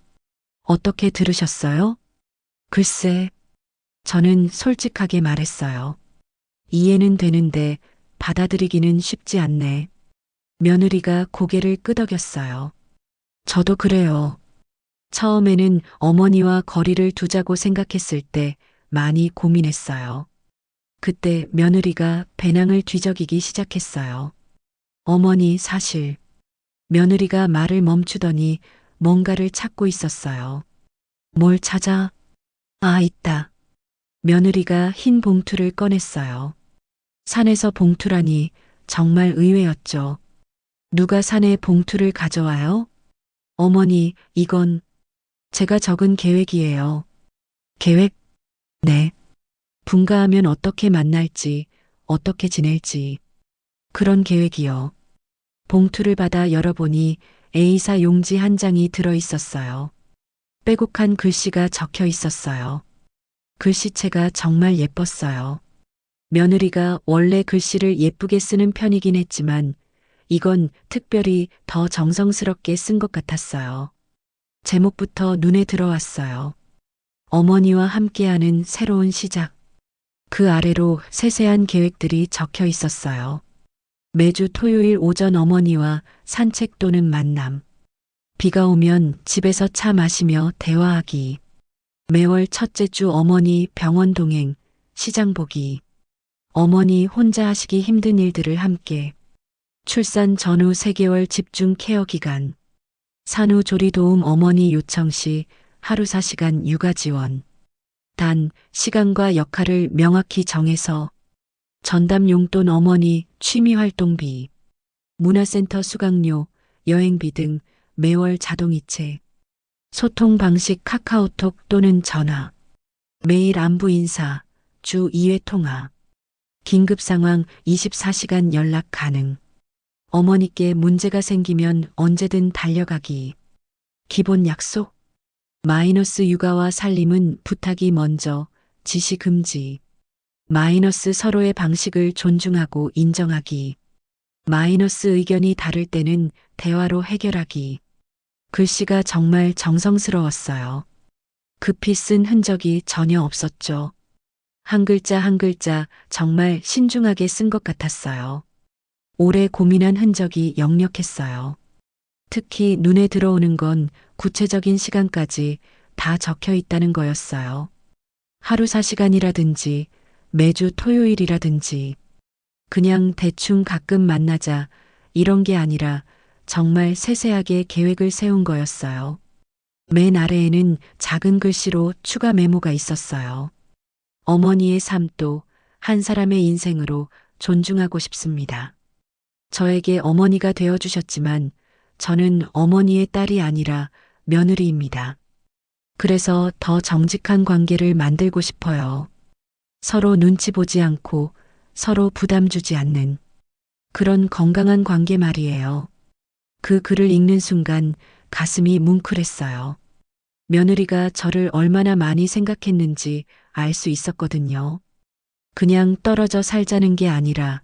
어떻게 들으셨어요? 글쎄, 저는 솔직하게 말했어요. 이해는 되는데 받아들이기는 쉽지 않네. 며느리가 고개를 끄덕였어요. 저도 그래요. 처음에는 어머니와 거리를 두자고 생각했을 때 많이 고민했어요. 그때 며느리가 배낭을 뒤적이기 시작했어요. 어머니 사실 며느리가 말을 멈추더니 뭔가를 찾고 있었어요. 뭘 찾아? 아, 있다. 며느리가 흰 봉투를 꺼냈어요. 산에서 봉투라니 정말 의외였죠. 누가 산에 봉투를 가져와요? 어머니, 이건 제가 적은 계획이에요. 계획? 네. 분가하면 어떻게 만날지, 어떻게 지낼지. 그런 계획이요. 봉투를 받아 열어보니 A사 용지 한 장이 들어 있었어요. 빼곡한 글씨가 적혀 있었어요. 글씨체가 정말 예뻤어요. 며느리가 원래 글씨를 예쁘게 쓰는 편이긴 했지만 이건 특별히 더 정성스럽게 쓴 것 같았어요. 제목부터 눈에 들어왔어요. 어머니와 함께하는 새로운 시작. 그 아래로 세세한 계획들이 적혀 있었어요. 매주 토요일 오전 어머니와 산책 또는 만남. 비가 오면 집에서 차 마시며 대화하기. 매월 첫째 주 어머니 병원 동행, 시장 보기. 어머니 혼자 하시기 힘든 일들을 함께. 출산 전후 3개월 집중 케어 기간. 산후조리 도움 어머니 요청 시 하루 4시간 육아 지원. 단, 시간과 역할을 명확히 정해서 전담 용돈 어머니 취미활동비, 문화센터 수강료, 여행비 등 매월 자동이체. 소통 방식 카카오톡 또는 전화. 매일 안부 인사, 주 2회 통화. 긴급 상황 24시간 연락 가능. 어머니께 문제가 생기면 언제든 달려가기. 기본 약속. 마이너스 육아와 살림은 부탁이 먼저, 지시 금지. 마이너스 서로의 방식을 존중하고 인정하기. 마이너스 의견이 다를 때는 대화로 해결하기. 글씨가 정말 정성스러웠어요. 급히 쓴 흔적이 전혀 없었죠. 한 글자 한 글자 정말 신중하게 쓴 것 같았어요. 오래 고민한 흔적이 역력했어요. 특히 눈에 들어오는 건 구체적인 시간까지 다 적혀 있다는 거였어요. 하루 4시간이라든지 매주 토요일이라든지 그냥 대충 가끔 만나자 이런 게 아니라 정말 세세하게 계획을 세운 거였어요. 맨 아래에는 작은 글씨로 추가 메모가 있었어요. 어머니의 삶도 한 사람의 인생으로 존중하고 싶습니다. 저에게 어머니가 되어주셨지만 저는 어머니의 딸이 아니라 며느리입니다. 그래서 더 정직한 관계를 만들고 싶어요. 서로 눈치 보지 않고 서로 부담 주지 않는 그런 건강한 관계 말이에요. 그 글을 읽는 순간 가슴이 뭉클했어요. 며느리가 저를 얼마나 많이 생각했는지 알 수 있었거든요. 그냥 떨어져 살자는 게 아니라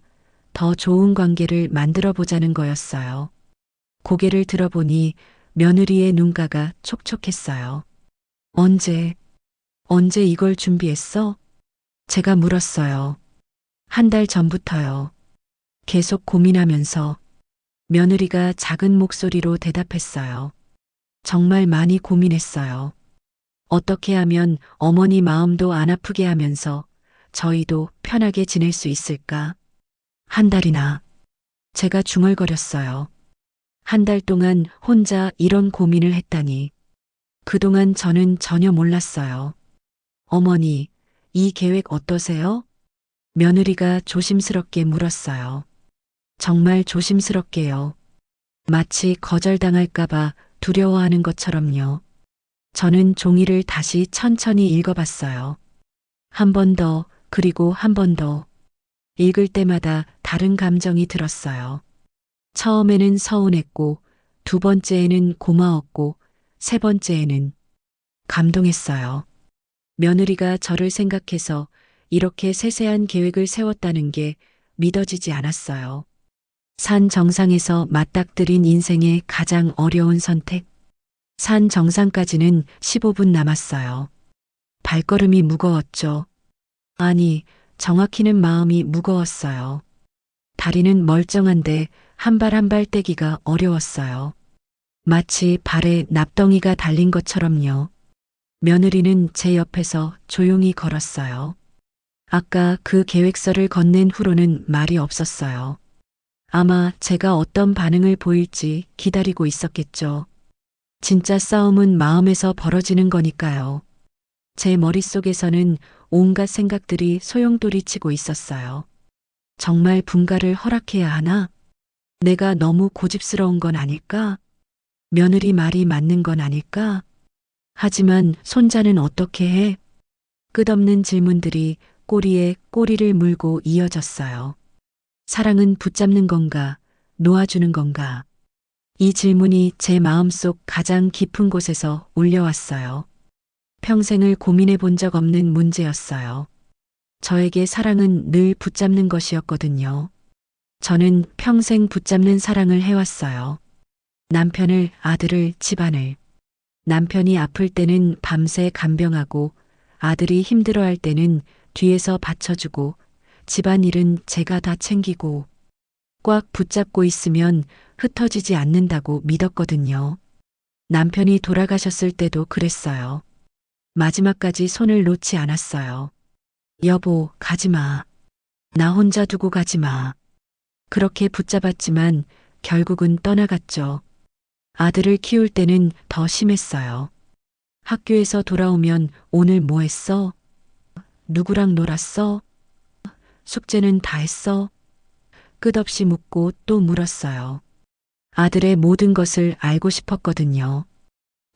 더 좋은 관계를 만들어 보자는 거였어요. 고개를 들어보니 며느리의 눈가가 촉촉했어요. 언제 이걸 준비했어? 제가 물었어요. 한 달 전부터요. 계속 고민하면서 며느리가 작은 목소리로 대답했어요. 정말 많이 고민했어요. 어떻게 하면 어머니 마음도 안 아프게 하면서 저희도 편하게 지낼 수 있을까? 한 달이나. 제가 중얼거렸어요. 한 달 동안 혼자 이런 고민을 했다니. 그동안 저는 전혀 몰랐어요. 어머니, 이 계획 어떠세요? 며느리가 조심스럽게 물었어요. 정말 조심스럽게요. 마치 거절당할까봐 두려워하는 것처럼요. 저는 종이를 다시 천천히 읽어봤어요. 한 번 더, 그리고 한 번 더. 읽을 때마다 다른 감정이 들었어요. 처음에는 서운했고, 두 번째에는 고마웠고, 세 번째에는 감동했어요. 며느리가 저를 생각해서 이렇게 세세한 계획을 세웠다는 게 믿어지지 않았어요. 산 정상에서 맞닥뜨린 인생의 가장 어려운 선택. 산 정상까지는 15분 남았어요. 발걸음이 무거웠죠. 아니, 정확히는 마음이 무거웠어요. 다리는 멀쩡한데 한 발 한 발 떼기가 어려웠어요. 마치 발에 납덩이가 달린 것처럼요. 며느리는 제 옆에서 조용히 걸었어요. 아까 그 계획서를 건넨 후로는 말이 없었어요. 아마 제가 어떤 반응을 보일지 기다리고 있었겠죠. 진짜 싸움은 마음에서 벌어지는 거니까요. 제 머릿속에서는 온갖 생각들이 소용돌이치고 있었어요. 정말 분가를 허락해야 하나? 내가 너무 고집스러운 건 아닐까? 며느리 말이 맞는 건 아닐까? 하지만 손자는 어떻게 해? 끝없는 질문들이 꼬리에 꼬리를 물고 이어졌어요. 사랑은 붙잡는 건가? 놓아주는 건가? 이 질문이 제 마음속 가장 깊은 곳에서 울려왔어요. 평생을 고민해 본 적 없는 문제였어요. 저에게 사랑은 늘 붙잡는 것이었거든요. 저는 평생 붙잡는 사랑을 해왔어요. 남편을, 아들을, 집안을. 남편이 아플 때는 밤새 간병하고 아들이 힘들어할 때는 뒤에서 받쳐주고 집안일은 제가 다 챙기고 꽉 붙잡고 있으면 흩어지지 않는다고 믿었거든요. 남편이 돌아가셨을 때도 그랬어요. 마지막까지 손을 놓지 않았어요. 여보, 가지 마. 나 혼자 두고 가지 마. 그렇게 붙잡았지만 결국은 떠나갔죠. 아들을 키울 때는 더 심했어요. 학교에서 돌아오면 오늘 뭐 했어? 누구랑 놀았어? 숙제는 다 했어? 끝없이 묻고 또 물었어요. 아들의 모든 것을 알고 싶었거든요.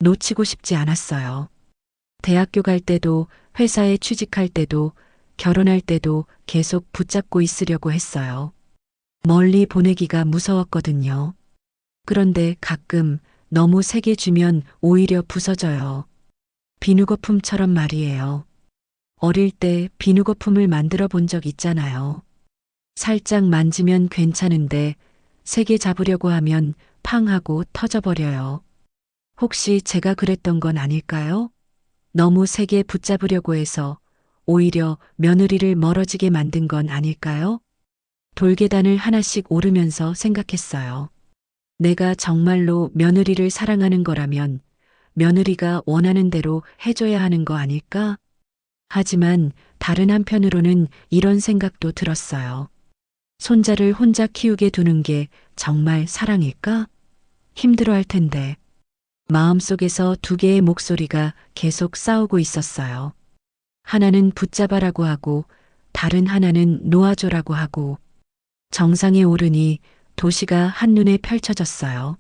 놓치고 싶지 않았어요. 대학교 갈 때도, 회사에 취직할 때도, 결혼할 때도 계속 붙잡고 있으려고 했어요. 멀리 보내기가 무서웠거든요. 그런데 가끔 너무 세게 주면 오히려 부서져요. 비누거품처럼 말이에요. 어릴 때 비누거품을 만들어 본 적 있잖아요. 살짝 만지면 괜찮은데 세게 잡으려고 하면 팡 하고 터져버려요. 혹시 제가 그랬던 건 아닐까요? 너무 세게 붙잡으려고 해서 오히려 며느리를 멀어지게 만든 건 아닐까요? 돌계단을 하나씩 오르면서 생각했어요. 내가 정말로 며느리를 사랑하는 거라면 며느리가 원하는 대로 해줘야 하는 거 아닐까? 하지만 다른 한편으로는 이런 생각도 들었어요. 손자를 혼자 키우게 두는 게 정말 사랑일까? 힘들어 할 텐데. 마음속에서 두 개의 목소리가 계속 싸우고 있었어요. 하나는 붙잡아라고 하고 다른 하나는 놓아줘라고 하고 정상에 오르니 도시가 한눈에 펼쳐졌어요.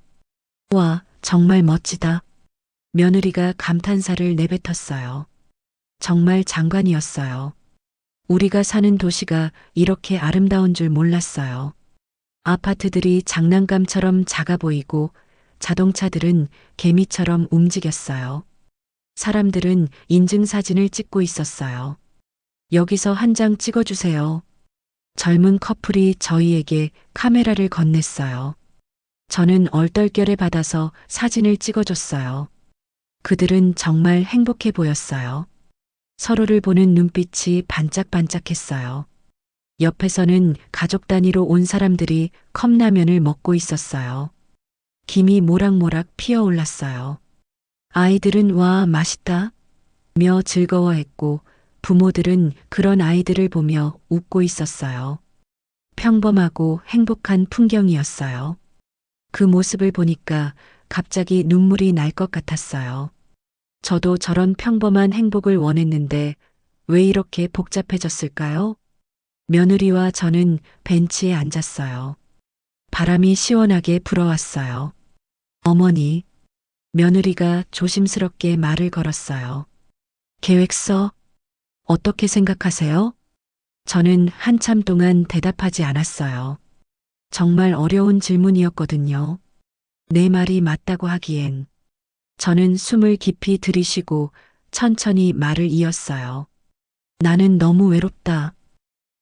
와, 정말 멋지다. 며느리가 감탄사를 내뱉었어요. 정말 장관이었어요. 우리가 사는 도시가 이렇게 아름다운 줄 몰랐어요. 아파트들이 장난감처럼 작아 보이고 자동차들은 개미처럼 움직였어요. 사람들은 인증사진을 찍고 있었어요. 여기서 한 장 찍어주세요. 젊은 커플이 저희에게 카메라를 건넸어요. 저는 얼떨결에 받아서 사진을 찍어줬어요. 그들은 정말 행복해 보였어요. 서로를 보는 눈빛이 반짝반짝했어요. 옆에서는 가족 단위로 온 사람들이 컵라면을 먹고 있었어요. 김이 모락모락 피어올랐어요. 아이들은 와, 맛있다 며 즐거워했고 부모들은 그런 아이들을 보며 웃고 있었어요. 평범하고 행복한 풍경이었어요. 그 모습을 보니까 갑자기 눈물이 날 것 같았어요. 저도 저런 평범한 행복을 원했는데 왜 이렇게 복잡해졌을까요? 며느리와 저는 벤치에 앉았어요. 바람이 시원하게 불어왔어요. 어머니, 며느리가 조심스럽게 말을 걸었어요. 계획서, 어떻게 생각하세요? 저는 한참 동안 대답하지 않았어요. 정말 어려운 질문이었거든요. 내 말이 맞다고 하기엔. 저는 숨을 깊이 들이쉬고 천천히 말을 이었어요. 나는 너무 외롭다.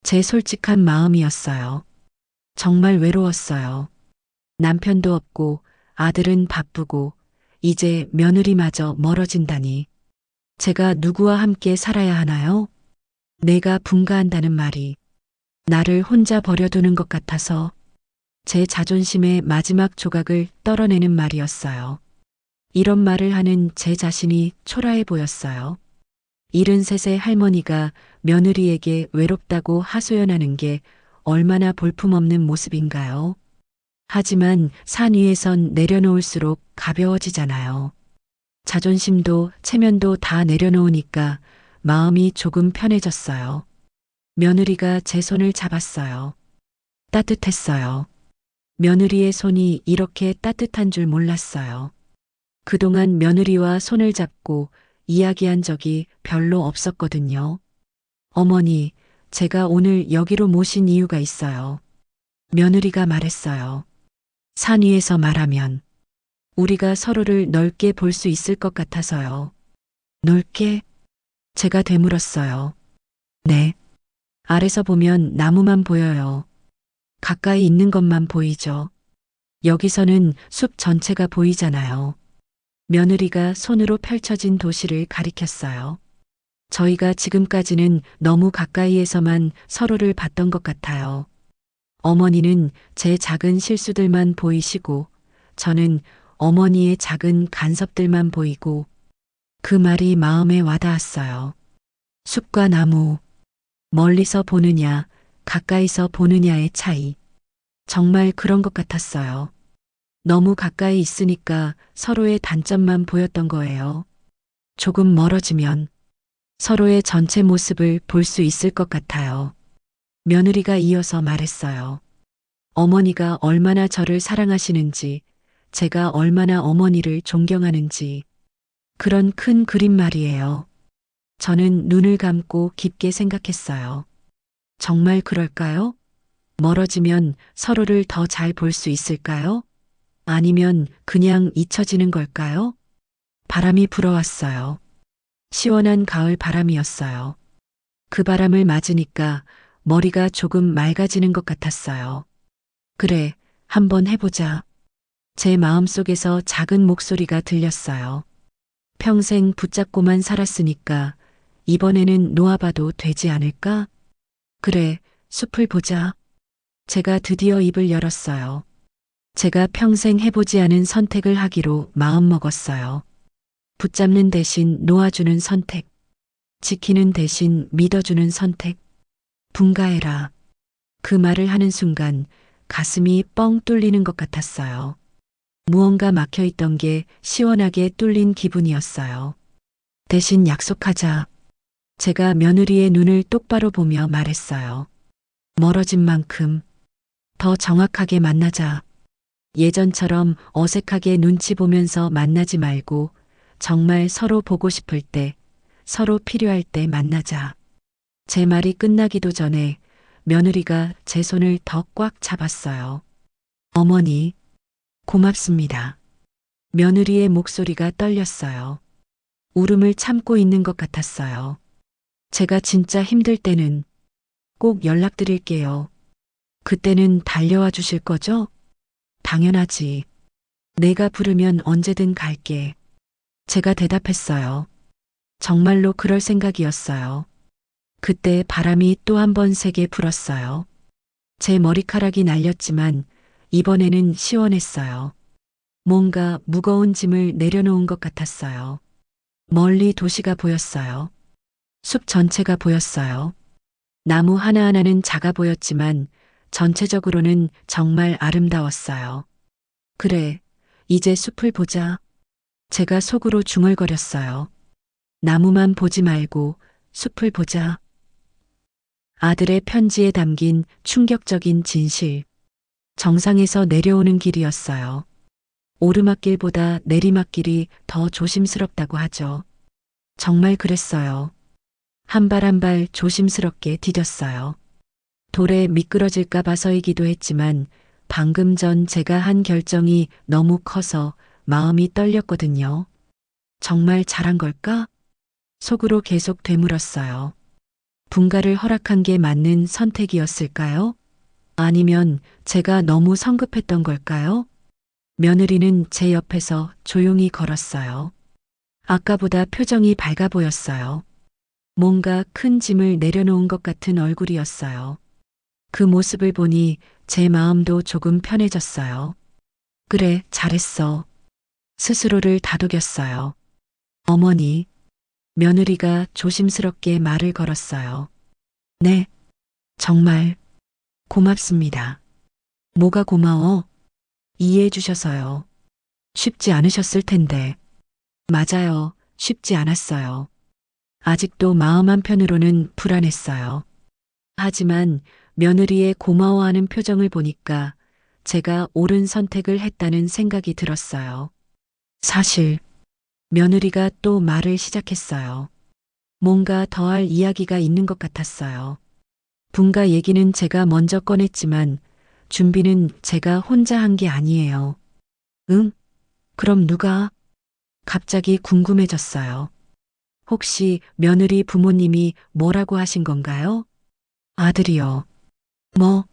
제 솔직한 마음이었어요. 정말 외로웠어요. 남편도 없고 아들은 바쁘고 이제 며느리마저 멀어진다니. 제가 누구와 함께 살아야 하나요? 내가 분가한다는 말이 나를 혼자 버려두는 것 같아서 제 자존심의 마지막 조각을 떨어내는 말이었어요. 이런 말을 하는 제 자신이 초라해 보였어요. 73의 할머니가 며느리에게 외롭다고 하소연하는 게 얼마나 볼품없는 모습인가요? 하지만 산 위에선 내려놓을수록 가벼워지잖아요. 자존심도 체면도 다 내려놓으니까 마음이 조금 편해졌어요. 며느리가 제 손을 잡았어요. 따뜻했어요. 며느리의 손이 이렇게 따뜻한 줄 몰랐어요. 그동안 며느리와 손을 잡고 이야기한 적이 별로 없었거든요. 어머니, 제가 오늘 여기로 모신 이유가 있어요. 며느리가 말했어요. 산 위에서 말하면 우리가 서로를 넓게 볼 수 있을 것 같아서요. 넓게? 제가 되물었어요. 네. 아래서 보면 나무만 보여요. 가까이 있는 것만 보이죠. 여기서는 숲 전체가 보이잖아요. 며느리가 손으로 펼쳐진 도시를 가리켰어요. 저희가 지금까지는 너무 가까이에서만 서로를 봤던 것 같아요. 어머니는 제 작은 실수들만 보이시고 저는 어머니의 작은 간섭들만 보이고 그 말이 마음에 와닿았어요. 숲과 나무, 멀리서 보느냐, 가까이서 보느냐의 차이. 정말 그런 것 같았어요. 너무 가까이 있으니까 서로의 단점만 보였던 거예요. 조금 멀어지면 서로의 전체 모습을 볼 수 있을 것 같아요. 며느리가 이어서 말했어요. 어머니가 얼마나 저를 사랑하시는지, 제가 얼마나 어머니를 존경하는지, 그런 큰 그림 말이에요. 저는 눈을 감고 깊게 생각했어요. 정말 그럴까요? 멀어지면 서로를 더 잘 볼 수 있을까요? 아니면 그냥 잊혀지는 걸까요? 바람이 불어왔어요. 시원한 가을 바람이었어요. 그 바람을 맞으니까 머리가 조금 맑아지는 것 같았어요. 그래, 한번 해보자. 제 마음속에서 작은 목소리가 들렸어요. 평생 붙잡고만 살았으니까 이번에는 놓아봐도 되지 않을까? 그래, 숲을 보자. 제가 드디어 입을 열었어요. 제가 평생 해보지 않은 선택을 하기로 마음먹었어요. 붙잡는 대신 놓아주는 선택. 지키는 대신 믿어주는 선택. 분가해라. 그 말을 하는 순간 가슴이 뻥 뚫리는 것 같았어요. 무언가 막혀있던 게 시원하게 뚫린 기분이었어요. 대신 약속하자. 제가 며느리의 눈을 똑바로 보며 말했어요. 멀어진 만큼 더 정확하게 만나자. 예전처럼 어색하게 눈치 보면서 만나지 말고 정말 서로 보고 싶을 때, 서로 필요할 때 만나자. 제 말이 끝나기도 전에 며느리가 제 손을 더 꽉 잡았어요. 어머니, 고맙습니다. 며느리의 목소리가 떨렸어요. 울음을 참고 있는 것 같았어요. 제가 진짜 힘들 때는 꼭 연락드릴게요. 그때는 달려와 주실 거죠? 당연하지. 내가 부르면 언제든 갈게. 제가 대답했어요. 정말로 그럴 생각이었어요. 그때 바람이 또 한 번 세게 불었어요. 제 머리카락이 날렸지만 이번에는 시원했어요. 뭔가 무거운 짐을 내려놓은 것 같았어요. 멀리 도시가 보였어요. 숲 전체가 보였어요. 나무 하나하나는 작아 보였지만 전체적으로는 정말 아름다웠어요. 그래, 이제 숲을 보자. 제가 속으로 중얼거렸어요. 나무만 보지 말고 숲을 보자. 아들의 편지에 담긴 충격적인 진실. 정상에서 내려오는 길이었어요. 오르막길보다 내리막길이 더 조심스럽다고 하죠. 정말 그랬어요. 한 발 한 발 조심스럽게 디뎠어요. 돌에 미끄러질까봐 서이기도 했지만 방금 전 제가 한 결정이 너무 커서 마음이 떨렸거든요. 정말 잘한 걸까? 속으로 계속 되물었어요. 분가를 허락한 게 맞는 선택이었을까요? 아니면 제가 너무 성급했던 걸까요? 며느리는 제 옆에서 조용히 걸었어요. 아까보다 표정이 밝아 보였어요. 뭔가 큰 짐을 내려놓은 것 같은 얼굴이었어요. 그 모습을 보니 제 마음도 조금 편해졌어요. 그래, 잘했어. 스스로를 다독였어요. 어머니, 며느리가 조심스럽게 말을 걸었어요. 네, 정말 고맙습니다. 뭐가 고마워? 이해해 주셔서요. 쉽지 않으셨을 텐데. 맞아요. 쉽지 않았어요. 아직도 마음 한편으로는 불안했어요. 하지만 며느리의 고마워하는 표정을 보니까 제가 옳은 선택을 했다는 생각이 들었어요. 사실 며느리가 또 말을 시작했어요. 뭔가 더할 이야기가 있는 것 같았어요. 분가 얘기는 제가 먼저 꺼냈지만 준비는 제가 혼자 한 게 아니에요. 응? 그럼 누가? 갑자기 궁금해졌어요. 혹시 며느리 부모님이 뭐라고 하신 건가요? 아들이요. 뭐?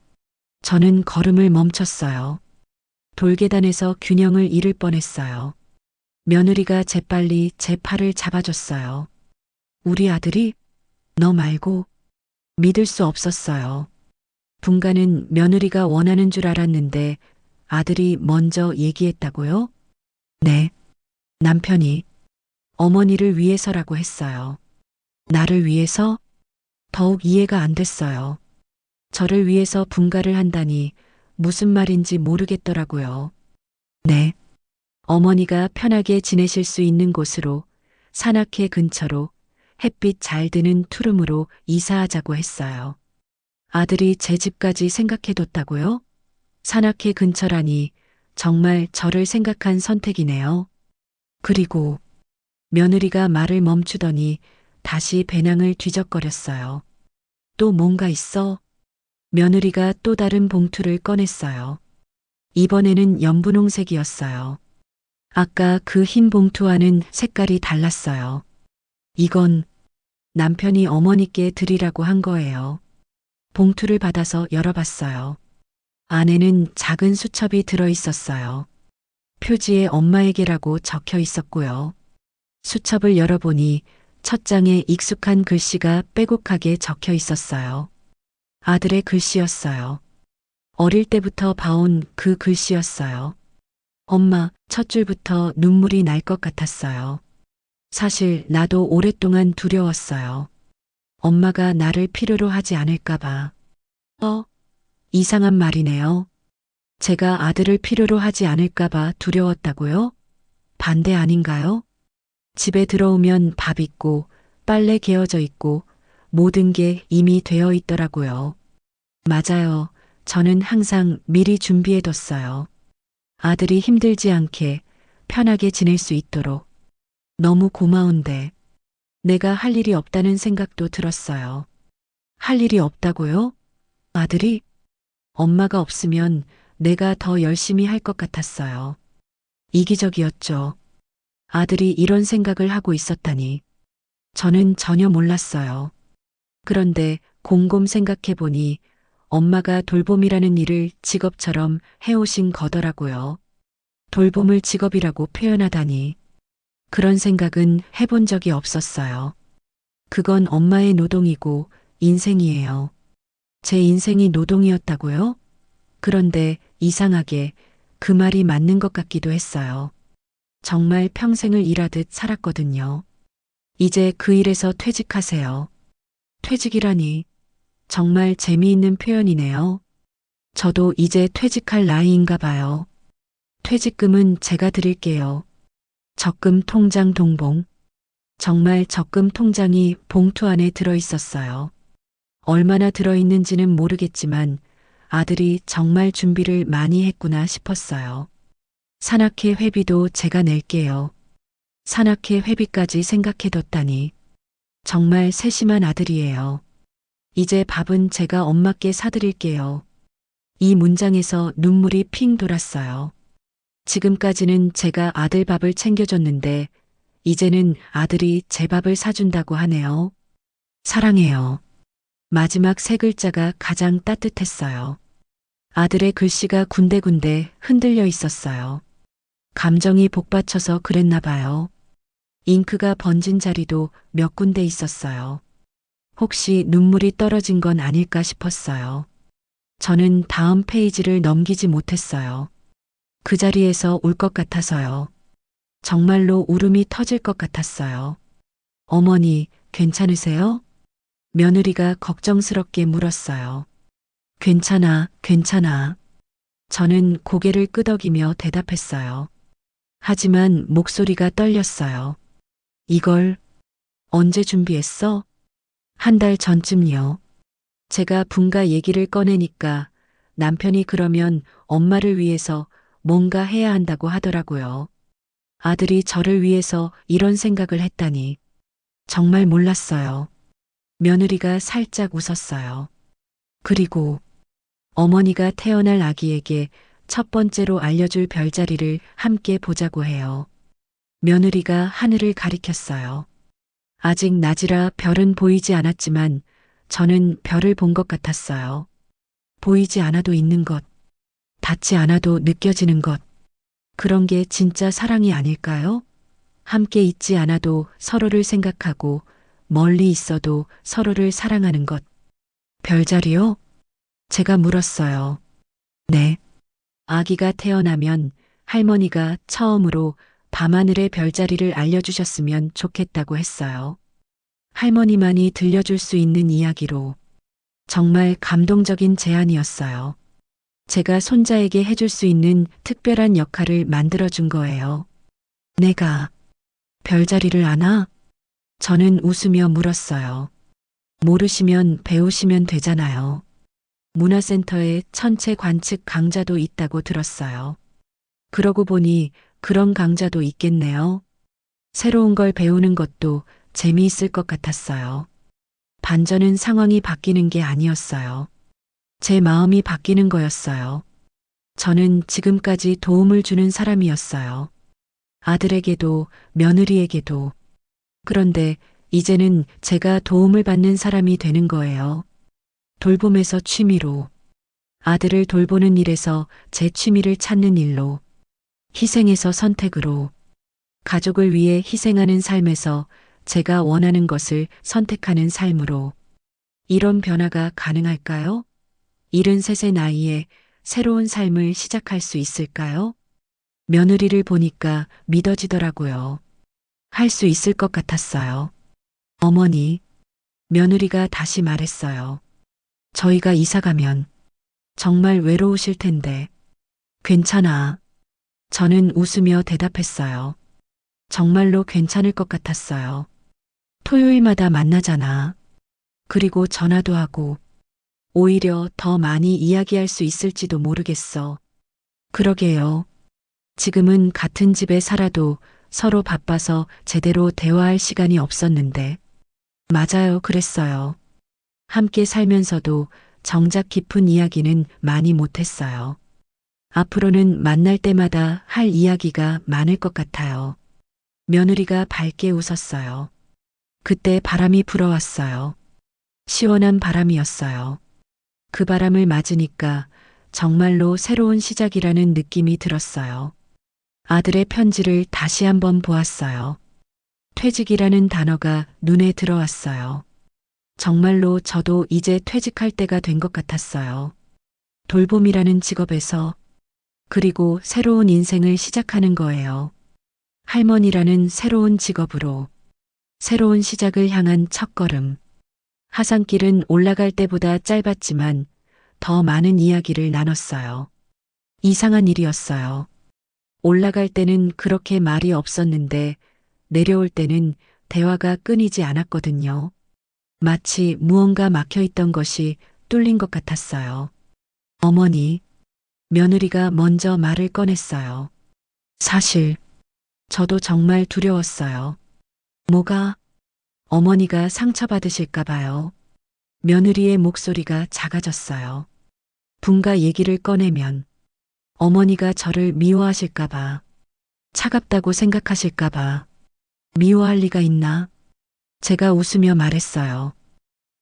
저는 걸음을 멈췄어요. 돌계단에서 균형을 잃을 뻔했어요. 며느리가 재빨리 제 팔을 잡아줬어요. 우리 아들이? 너 말고? 믿을 수 없었어요. 분가는 며느리가 원하는 줄 알았는데 아들이 먼저 얘기했다고요? 네. 남편이 어머니를 위해서라고 했어요. 나를 위해서? 더욱 이해가 안 됐어요. 저를 위해서 분가를 한다니 무슨 말인지 모르겠더라고요. 네. 어머니가 편하게 지내실 수 있는 곳으로 산악회 근처로 햇빛 잘 드는 투룸으로 이사하자고 했어요. 아들이 제 집까지 생각해뒀다고요? 산악회 근처라니 정말 저를 생각한 선택이네요. 그리고 며느리가 말을 멈추더니 다시 배낭을 뒤적거렸어요. 또 뭔가 있어? 며느리가 또 다른 봉투를 꺼냈어요. 이번에는 연분홍색이었어요. 아까 그 흰 봉투와는 색깔이 달랐어요. 이건 남편이 어머니께 드리라고 한 거예요. 봉투를 받아서 열어봤어요. 안에는 작은 수첩이 들어 있었어요. 표지에 엄마에게라고 적혀 있었고요. 수첩을 열어보니 첫 장에 익숙한 글씨가 빼곡하게 적혀 있었어요. 아들의 글씨였어요. 어릴 때부터 봐온 그 글씨였어요. 엄마, 첫 줄부터 눈물이 날 것 같았어요. 사실 나도 오랫동안 두려웠어요. 엄마가 나를 필요로 하지 않을까봐. 이상한 말이네요. 제가 아들을 필요로 하지 않을까봐 두려웠다고요? 반대 아닌가요? 집에 들어오면 밥 있고 빨래 개어져 있고 모든 게 이미 되어 있더라고요. 맞아요. 저는 항상 미리 준비해뒀어요. 아들이 힘들지 않게 편하게 지낼 수 있도록. 너무 고마운데 내가 할 일이 없다는 생각도 들었어요. 할 일이 없다고요? 아들이? 엄마가 없으면 내가 더 열심히 할 것 같았어요. 이기적이었죠. 아들이 이런 생각을 하고 있었다니. 저는 전혀 몰랐어요. 그런데 곰곰 생각해 보니 엄마가 돌봄이라는 일을 직업처럼 해오신 거더라고요. 돌봄을 직업이라고 표현하다니. 그런 생각은 해본 적이 없었어요. 그건 엄마의 노동이고 인생이에요. 제 인생이 노동이었다고요? 그런데 이상하게 그 말이 맞는 것 같기도 했어요. 정말 평생을 일하듯 살았거든요. 이제 그 일에서 퇴직하세요. 퇴직이라니 정말 재미있는 표현이네요. 저도 이제 퇴직할 나이인가 봐요. 퇴직금은 제가 드릴게요. 적금 통장 동봉. 정말 적금 통장이 봉투 안에 들어 있었어요. 얼마나 들어있는지는 모르겠지만 아들이 정말 준비를 많이 했구나 싶었어요. 산악회 회비도 제가 낼게요. 산악회 회비까지 생각해뒀다니. 정말 세심한 아들이에요. 이제 밥은 제가 엄마께 사드릴게요. 이 문장에서 눈물이 핑 돌았어요. 지금까지는 제가 아들 밥을 챙겨줬는데 이제는 아들이 제 밥을 사준다고 하네요. 사랑해요. 마지막 세 글자가 가장 따뜻했어요. 아들의 글씨가 군데군데 흔들려 있었어요. 감정이 복받쳐서 그랬나 봐요. 잉크가 번진 자리도 몇 군데 있었어요. 혹시 눈물이 떨어진 건 아닐까 싶었어요. 저는 다음 페이지를 넘기지 못했어요. 그 자리에서 울 것 같아서요. 정말로 울음이 터질 것 같았어요. 어머니, 괜찮으세요? 며느리가 걱정스럽게 물었어요. 괜찮아, 괜찮아. 저는 고개를 끄덕이며 대답했어요. 하지만 목소리가 떨렸어요. 이걸 언제 준비했어? 한 달 전쯤이요. 제가 분가 얘기를 꺼내니까 남편이 그러면 엄마를 위해서 뭔가 해야 한다고 하더라고요. 아들이 저를 위해서 이런 생각을 했다니. 정말 몰랐어요. 며느리가 살짝 웃었어요. 그리고 어머니가 태어날 아기에게 첫 번째로 알려줄 별자리를 함께 보자고 해요. 며느리가 하늘을 가리켰어요. 아직 낮이라 별은 보이지 않았지만 저는 별을 본 것 같았어요. 보이지 않아도 있는 것, 닿지 않아도 느껴지는 것. 그런 게 진짜 사랑이 아닐까요? 함께 있지 않아도 서로를 생각하고 멀리 있어도 서로를 사랑하는 것. 별자리요? 제가 물었어요. 네. 아기가 태어나면 할머니가 처음으로 밤하늘의 별자리를 알려주셨으면 좋겠다고 했어요. 할머니만이 들려줄 수 있는 이야기로. 정말 감동적인 제안이었어요. 제가 손자에게 해줄 수 있는 특별한 역할을 만들어준 거예요. 내가 별자리를 아나? 저는 웃으며 물었어요. 모르시면 배우시면 되잖아요. 문화센터에 천체 관측 강좌도 있다고 들었어요. 그러고 보니 그런 강좌도 있겠네요. 새로운 걸 배우는 것도 재미있을 것 같았어요. 반전은 상황이 바뀌는 게 아니었어요. 제 마음이 바뀌는 거였어요. 저는 지금까지 도움을 주는 사람이었어요. 아들에게도 며느리에게도. 그런데 이제는 제가 도움을 받는 사람이 되는 거예요. 돌봄에서 취미로. 아들을 돌보는 일에서 제 취미를 찾는 일로. 희생에서 선택으로. 가족을 위해 희생하는 삶에서 제가 원하는 것을 선택하는 삶으로. 이런 변화가 가능할까요? 73의 나이에 새로운 삶을 시작할 수 있을까요? 며느리를 보니까 믿어지더라고요. 할 수 있을 것 같았어요. 어머니, 며느리가 다시 말했어요. 저희가 이사 가면 정말 외로우실 텐데. 괜찮아. 저는 웃으며 대답했어요. 정말로 괜찮을 것 같았어요. 토요일마다 만나잖아. 그리고 전화도 하고. 오히려 더 많이 이야기할 수 있을지도 모르겠어. 그러게요. 지금은 같은 집에 살아도 서로 바빠서 제대로 대화할 시간이 없었는데. 맞아요, 그랬어요. 함께 살면서도 정작 깊은 이야기는 많이 못했어요. 앞으로는 만날 때마다 할 이야기가 많을 것 같아요. 며느리가 밝게 웃었어요. 그때 바람이 불어왔어요. 시원한 바람이었어요. 그 바람을 맞으니까 정말로 새로운 시작이라는 느낌이 들었어요. 아들의 편지를 다시 한번 보았어요. 퇴직이라는 단어가 눈에 들어왔어요. 정말로 저도 이제 퇴직할 때가 된 것 같았어요. 돌봄이라는 직업에서, 그리고 새로운 인생을 시작하는 거예요. 할머니라는 새로운 직업으로, 새로운 시작을 향한 첫걸음. 하산길은 올라갈 때보다 짧았지만 더 많은 이야기를 나눴어요. 이상한 일이었어요. 올라갈 때는 그렇게 말이 없었는데 내려올 때는 대화가 끊이지 않았거든요. 마치 무언가 막혀 있던 것이 뚫린 것 같았어요. 어머니, 며느리가 먼저 말을 꺼냈어요. 사실, 저도 정말 두려웠어요. 뭐가? 어머니가 상처받으실까 봐요. 며느리의 목소리가 작아졌어요. 분가 얘기를 꺼내면 어머니가 저를 미워하실까 봐, 차갑다고 생각하실까 봐, 미워할 리가 있나? 제가 웃으며 말했어요.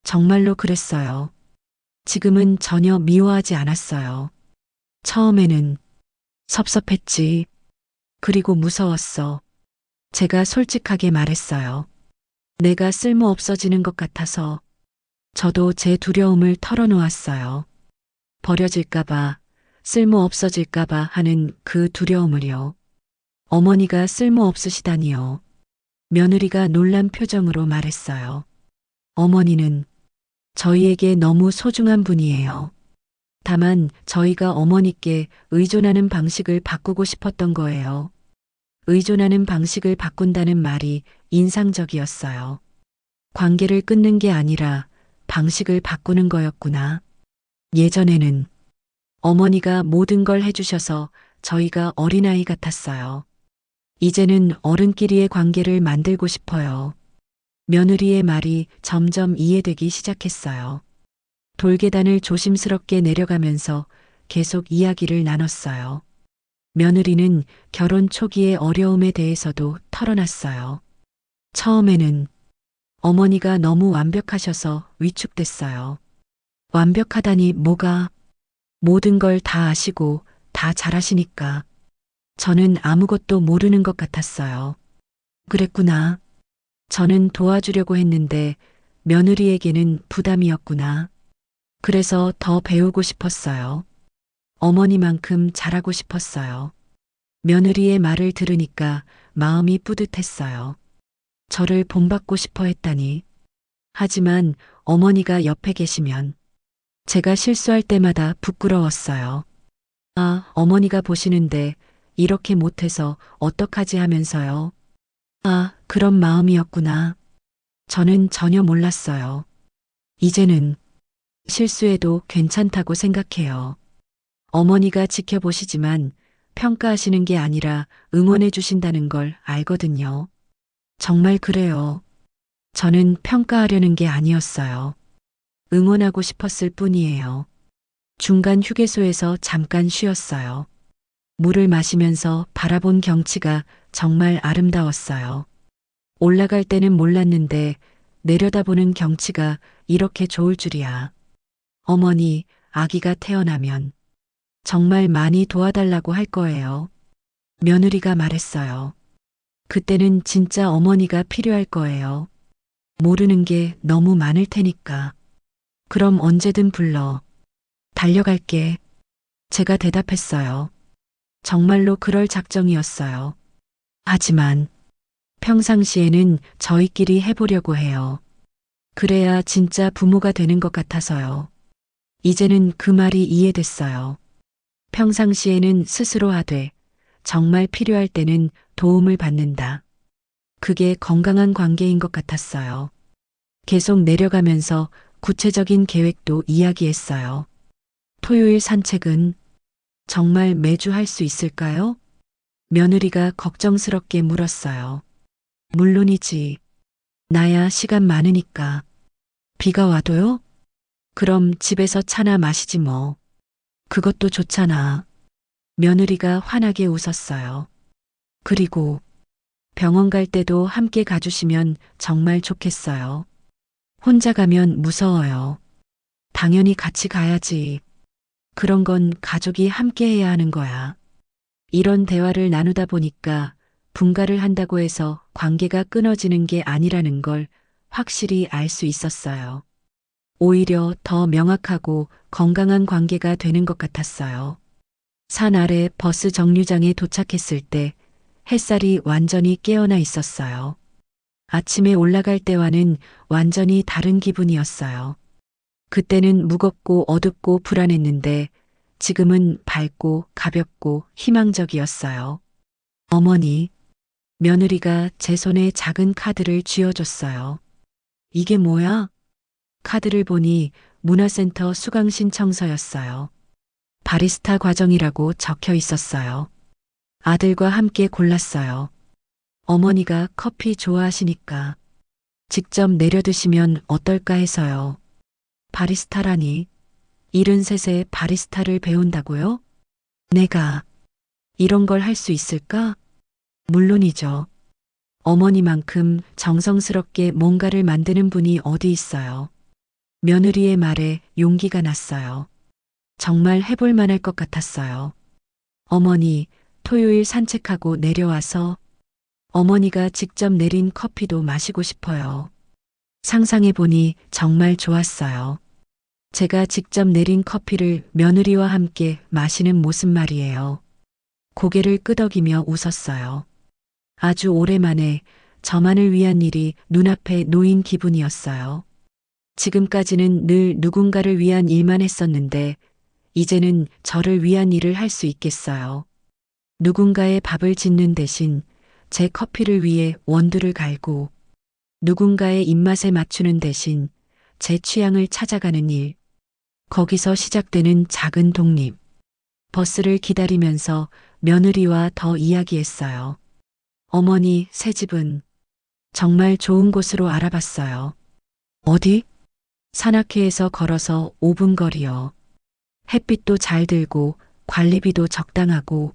정말로 그랬어요. 지금은 전혀 미워하지 않았어요. 처음에는 섭섭했지. 그리고 무서웠어. 제가 솔직하게 말했어요. 내가 쓸모 없어지는 것 같아서 저도 제 두려움을 털어놓았어요. 버려질까봐, 쓸모 없어질까봐 하는 그 두려움을요. 어머니가 쓸모 없으시다니요. 며느리가 놀란 표정으로 말했어요. 어머니는 저희에게 너무 소중한 분이에요. 다만 저희가 어머니께 의존하는 방식을 바꾸고 싶었던 거예요. 의존하는 방식을 바꾼다는 말이 인상적이었어요. 관계를 끊는 게 아니라 방식을 바꾸는 거였구나. 예전에는 어머니가 모든 걸 해주셔서 저희가 어린아이 같았어요. 이제는 어른끼리의 관계를 만들고 싶어요. 며느리의 말이 점점 이해되기 시작했어요. 돌계단을 조심스럽게 내려가면서 계속 이야기를 나눴어요. 며느리는 결혼 초기의 어려움에 대해서도 털어놨어요. 처음에는 어머니가 너무 완벽하셔서 위축됐어요. 완벽하다니 뭐가? 모든 걸 다 아시고 다 잘하시니까. 저는 아무것도 모르는 것 같았어요. 그랬구나. 저는 도와주려고 했는데 며느리에게는 부담이었구나. 그래서 더 배우고 싶었어요. 어머니만큼 잘하고 싶었어요. 며느리의 말을 들으니까 마음이 뿌듯했어요. 저를 본받고 싶어 했다니. 하지만 어머니가 옆에 계시면 제가 실수할 때마다 부끄러웠어요. 아, 어머니가 보시는데 이렇게 못해서 어떡하지 하면서요. 아, 그런 마음이었구나. 저는 전혀 몰랐어요. 이제는 실수해도 괜찮다고 생각해요. 어머니가 지켜보시지만 평가하시는 게 아니라 응원해 주신다는 걸 알거든요. 정말 그래요. 저는 평가하려는 게 아니었어요. 응원하고 싶었을 뿐이에요. 중간 휴게소에서 잠깐 쉬었어요. 물을 마시면서 바라본 경치가 정말 아름다웠어요. 올라갈 때는 몰랐는데 내려다보는 경치가 이렇게 좋을 줄이야. 어머니, 아기가 태어나면 정말 많이 도와달라고 할 거예요. 며느리가 말했어요. 그때는 진짜 어머니가 필요할 거예요. 모르는 게 너무 많을 테니까. 그럼 언제든 불러. 달려갈게. 제가 대답했어요. 정말로 그럴 작정이었어요. 하지만 평상시에는 저희끼리 해보려고 해요. 그래야 진짜 부모가 되는 것 같아서요. 이제는 그 말이 이해됐어요. 평상시에는 스스로 하되 정말 필요할 때는 도움을 받는다. 그게 건강한 관계인 것 같았어요. 계속 내려가면서 구체적인 계획도 이야기했어요. 토요일 산책은 정말 매주 할 수 있을까요? 며느리가 걱정스럽게 물었어요. 물론이지. 나야 시간 많으니까. 비가 와도요? 그럼 집에서 차나 마시지 뭐. 그것도 좋잖아. 며느리가 환하게 웃었어요. 그리고 병원 갈 때도 함께 가주시면 정말 좋겠어요. 혼자 가면 무서워요. 당연히 같이 가야지. 그런 건 가족이 함께 해야 하는 거야. 이런 대화를 나누다 보니까 분가를 한다고 해서 관계가 끊어지는 게 아니라는 걸 확실히 알 수 있었어요. 오히려 더 명확하고 건강한 관계가 되는 것 같았어요. 산 아래 버스 정류장에 도착했을 때 햇살이 완전히 깨어나 있었어요. 아침에 올라갈 때와는 완전히 다른 기분이었어요. 그때는 무겁고 어둡고 불안했는데 지금은 밝고 가볍고 희망적이었어요. 어머니, 며느리가 제 손에 작은 카드를 쥐어줬어요. 이게 뭐야? 카드를 보니 문화센터 수강 신청서였어요. 바리스타 과정이라고 적혀 있었어요. 아들과 함께 골랐어요. 어머니가 커피 좋아하시니까 직접 내려드시면 어떨까 해서요. 바리스타라니, 73세 바리스타를 배운다고요? 내가 이런 걸 할 수 있을까? 물론이죠. 어머니만큼 정성스럽게 뭔가를 만드는 분이 어디 있어요. 며느리의 말에 용기가 났어요. 정말 해볼 만할 것 같았어요. 어머니, 토요일 산책하고 내려와서 어머니가 직접 내린 커피도 마시고 싶어요. 상상해보니 정말 좋았어요. 제가 직접 내린 커피를 며느리와 함께 마시는 모습 말이에요. 고개를 끄덕이며 웃었어요. 아주 오랜만에 저만을 위한 일이 눈앞에 놓인 기분이었어요. 지금까지는 늘 누군가를 위한 일만 했었는데 이제는 저를 위한 일을 할 수 있겠어요. 누군가의 밥을 짓는 대신 제 커피를 위해 원두를 갈고 누군가의 입맛에 맞추는 대신 제 취향을 찾아가는 일. 거기서 시작되는 작은 독립. 버스를 기다리면서 며느리와 더 이야기했어요. 어머니, 새 집은 정말 좋은 곳으로 알아봤어요. 어디? 산악회에서 걸어서 5분 거리요. 햇빛도 잘 들고 관리비도 적당하고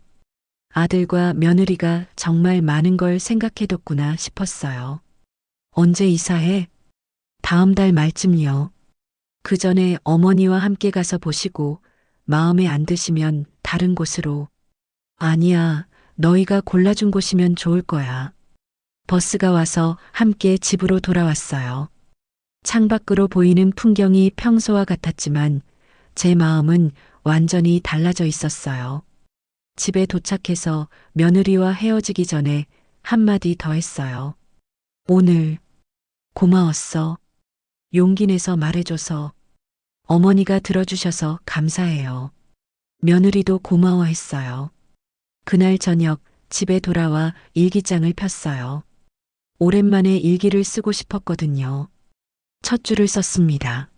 아들과 며느리가 정말 많은 걸 생각해뒀구나 싶었어요. 언제 이사해? 다음 달 말쯤이요. 그 전에 어머니와 함께 가서 보시고 마음에 안 드시면 다른 곳으로. 아니야, 너희가 골라준 곳이면 좋을 거야. 버스가 와서 함께 집으로 돌아왔어요. 창밖으로 보이는 풍경이 평소와 같았지만 제 마음은 완전히 달라져 있었어요. 집에 도착해서 며느리와 헤어지기 전에 한마디 더 했어요. 오늘 고마웠어. 용기 내서 말해줘서 어머니가 들어주셔서 감사해요. 며느리도 고마워했어요. 그날 저녁 집에 돌아와 일기장을 폈어요. 오랜만에 일기를 쓰고 싶었거든요. 첫 줄을 썼습니다.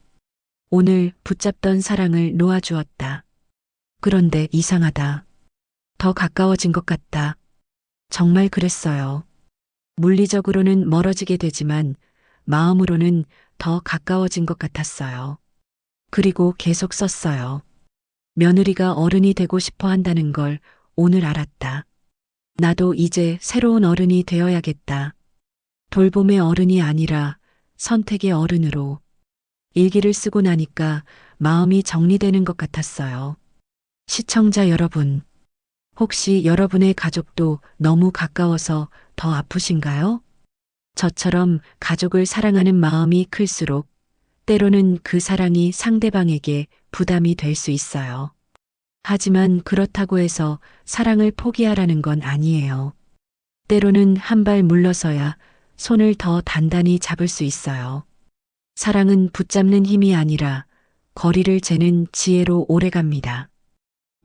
오늘 붙잡던 사랑을 놓아주었다. 그런데 이상하다. 더 가까워진 것 같다. 정말 그랬어요. 물리적으로는 멀어지게 되지만 마음으로는 더 가까워진 것 같았어요. 그리고 계속 썼어요. 며느리가 어른이 되고 싶어 한다는 걸 오늘 알았다. 나도 이제 새로운 어른이 되어야겠다. 돌봄의 어른이 아니라 선택의 어른으로. 일기를 쓰고 나니까 마음이 정리되는 것 같았어요. 시청자 여러분, 혹시 여러분의 가족도 너무 가까워서 더 아프신가요? 저처럼 가족을 사랑하는 마음이 클수록 때로는 그 사랑이 상대방에게 부담이 될 수 있어요. 하지만 그렇다고 해서 사랑을 포기하라는 건 아니에요. 때로는 한 발 물러서야 손을 더 단단히 잡을 수 있어요. 사랑은 붙잡는 힘이 아니라 거리를 재는 지혜로 오래갑니다.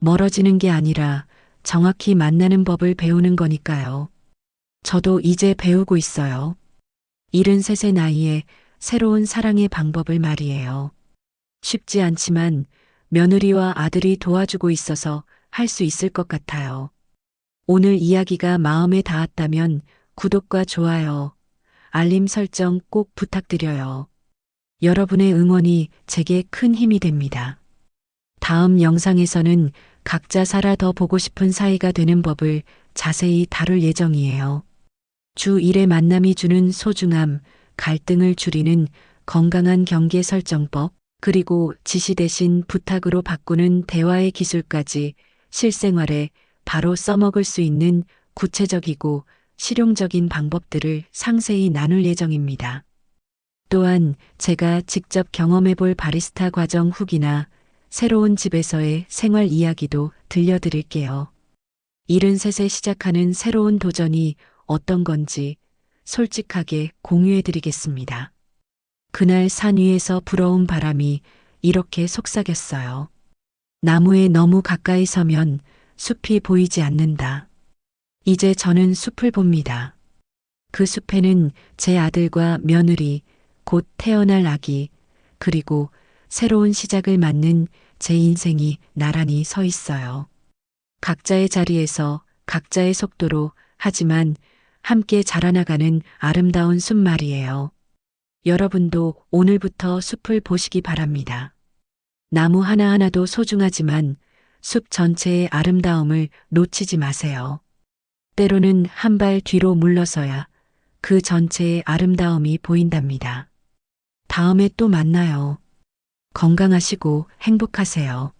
멀어지는 게 아니라 정확히 만나는 법을 배우는 거니까요. 저도 이제 배우고 있어요. 73세 나이에 새로운 사랑의 방법을 말이에요. 쉽지 않지만 며느리와 아들이 도와주고 있어서 할 수 있을 것 같아요. 오늘 이야기가 마음에 닿았다면 구독과 좋아요, 알림 설정 꼭 부탁드려요. 여러분의 응원이 제게 큰 힘이 됩니다. 다음 영상에서는 각자 살아 더 보고 싶은 사이가 되는 법을 자세히 다룰 예정이에요. 주 1의 만남이 주는 소중함, 갈등을 줄이는 건강한 경계 설정법, 그리고 지시 대신 부탁으로 바꾸는 대화의 기술까지 실생활에 바로 써먹을 수 있는 구체적이고 실용적인 방법들을 상세히 나눌 예정입니다. 또한 제가 직접 경험해 볼 바리스타 과정 후기나 새로운 집에서의 생활 이야기도 들려드릴게요. 73세 시작하는 새로운 도전이 어떤 건지 솔직하게 공유해 드리겠습니다. 그날 산 위에서 불어온 바람이 이렇게 속삭였어요. 나무에 너무 가까이 서면 숲이 보이지 않는다. 이제 저는 숲을 봅니다. 그 숲에는 제 아들과 며느리, 곧 태어날 아기, 그리고 새로운 시작을 맞는 제 인생이 나란히 서 있어요. 각자의 자리에서 각자의 속도로 하지만 함께 자라나가는 아름다운 숲말이에요. 여러분도 오늘부터 숲을 보시기 바랍니다. 나무 하나하나도 소중하지만 숲 전체의 아름다움을 놓치지 마세요. 때로는 한 발 뒤로 물러서야 그 전체의 아름다움이 보인답니다. 다음에 또 만나요. 건강하시고 행복하세요.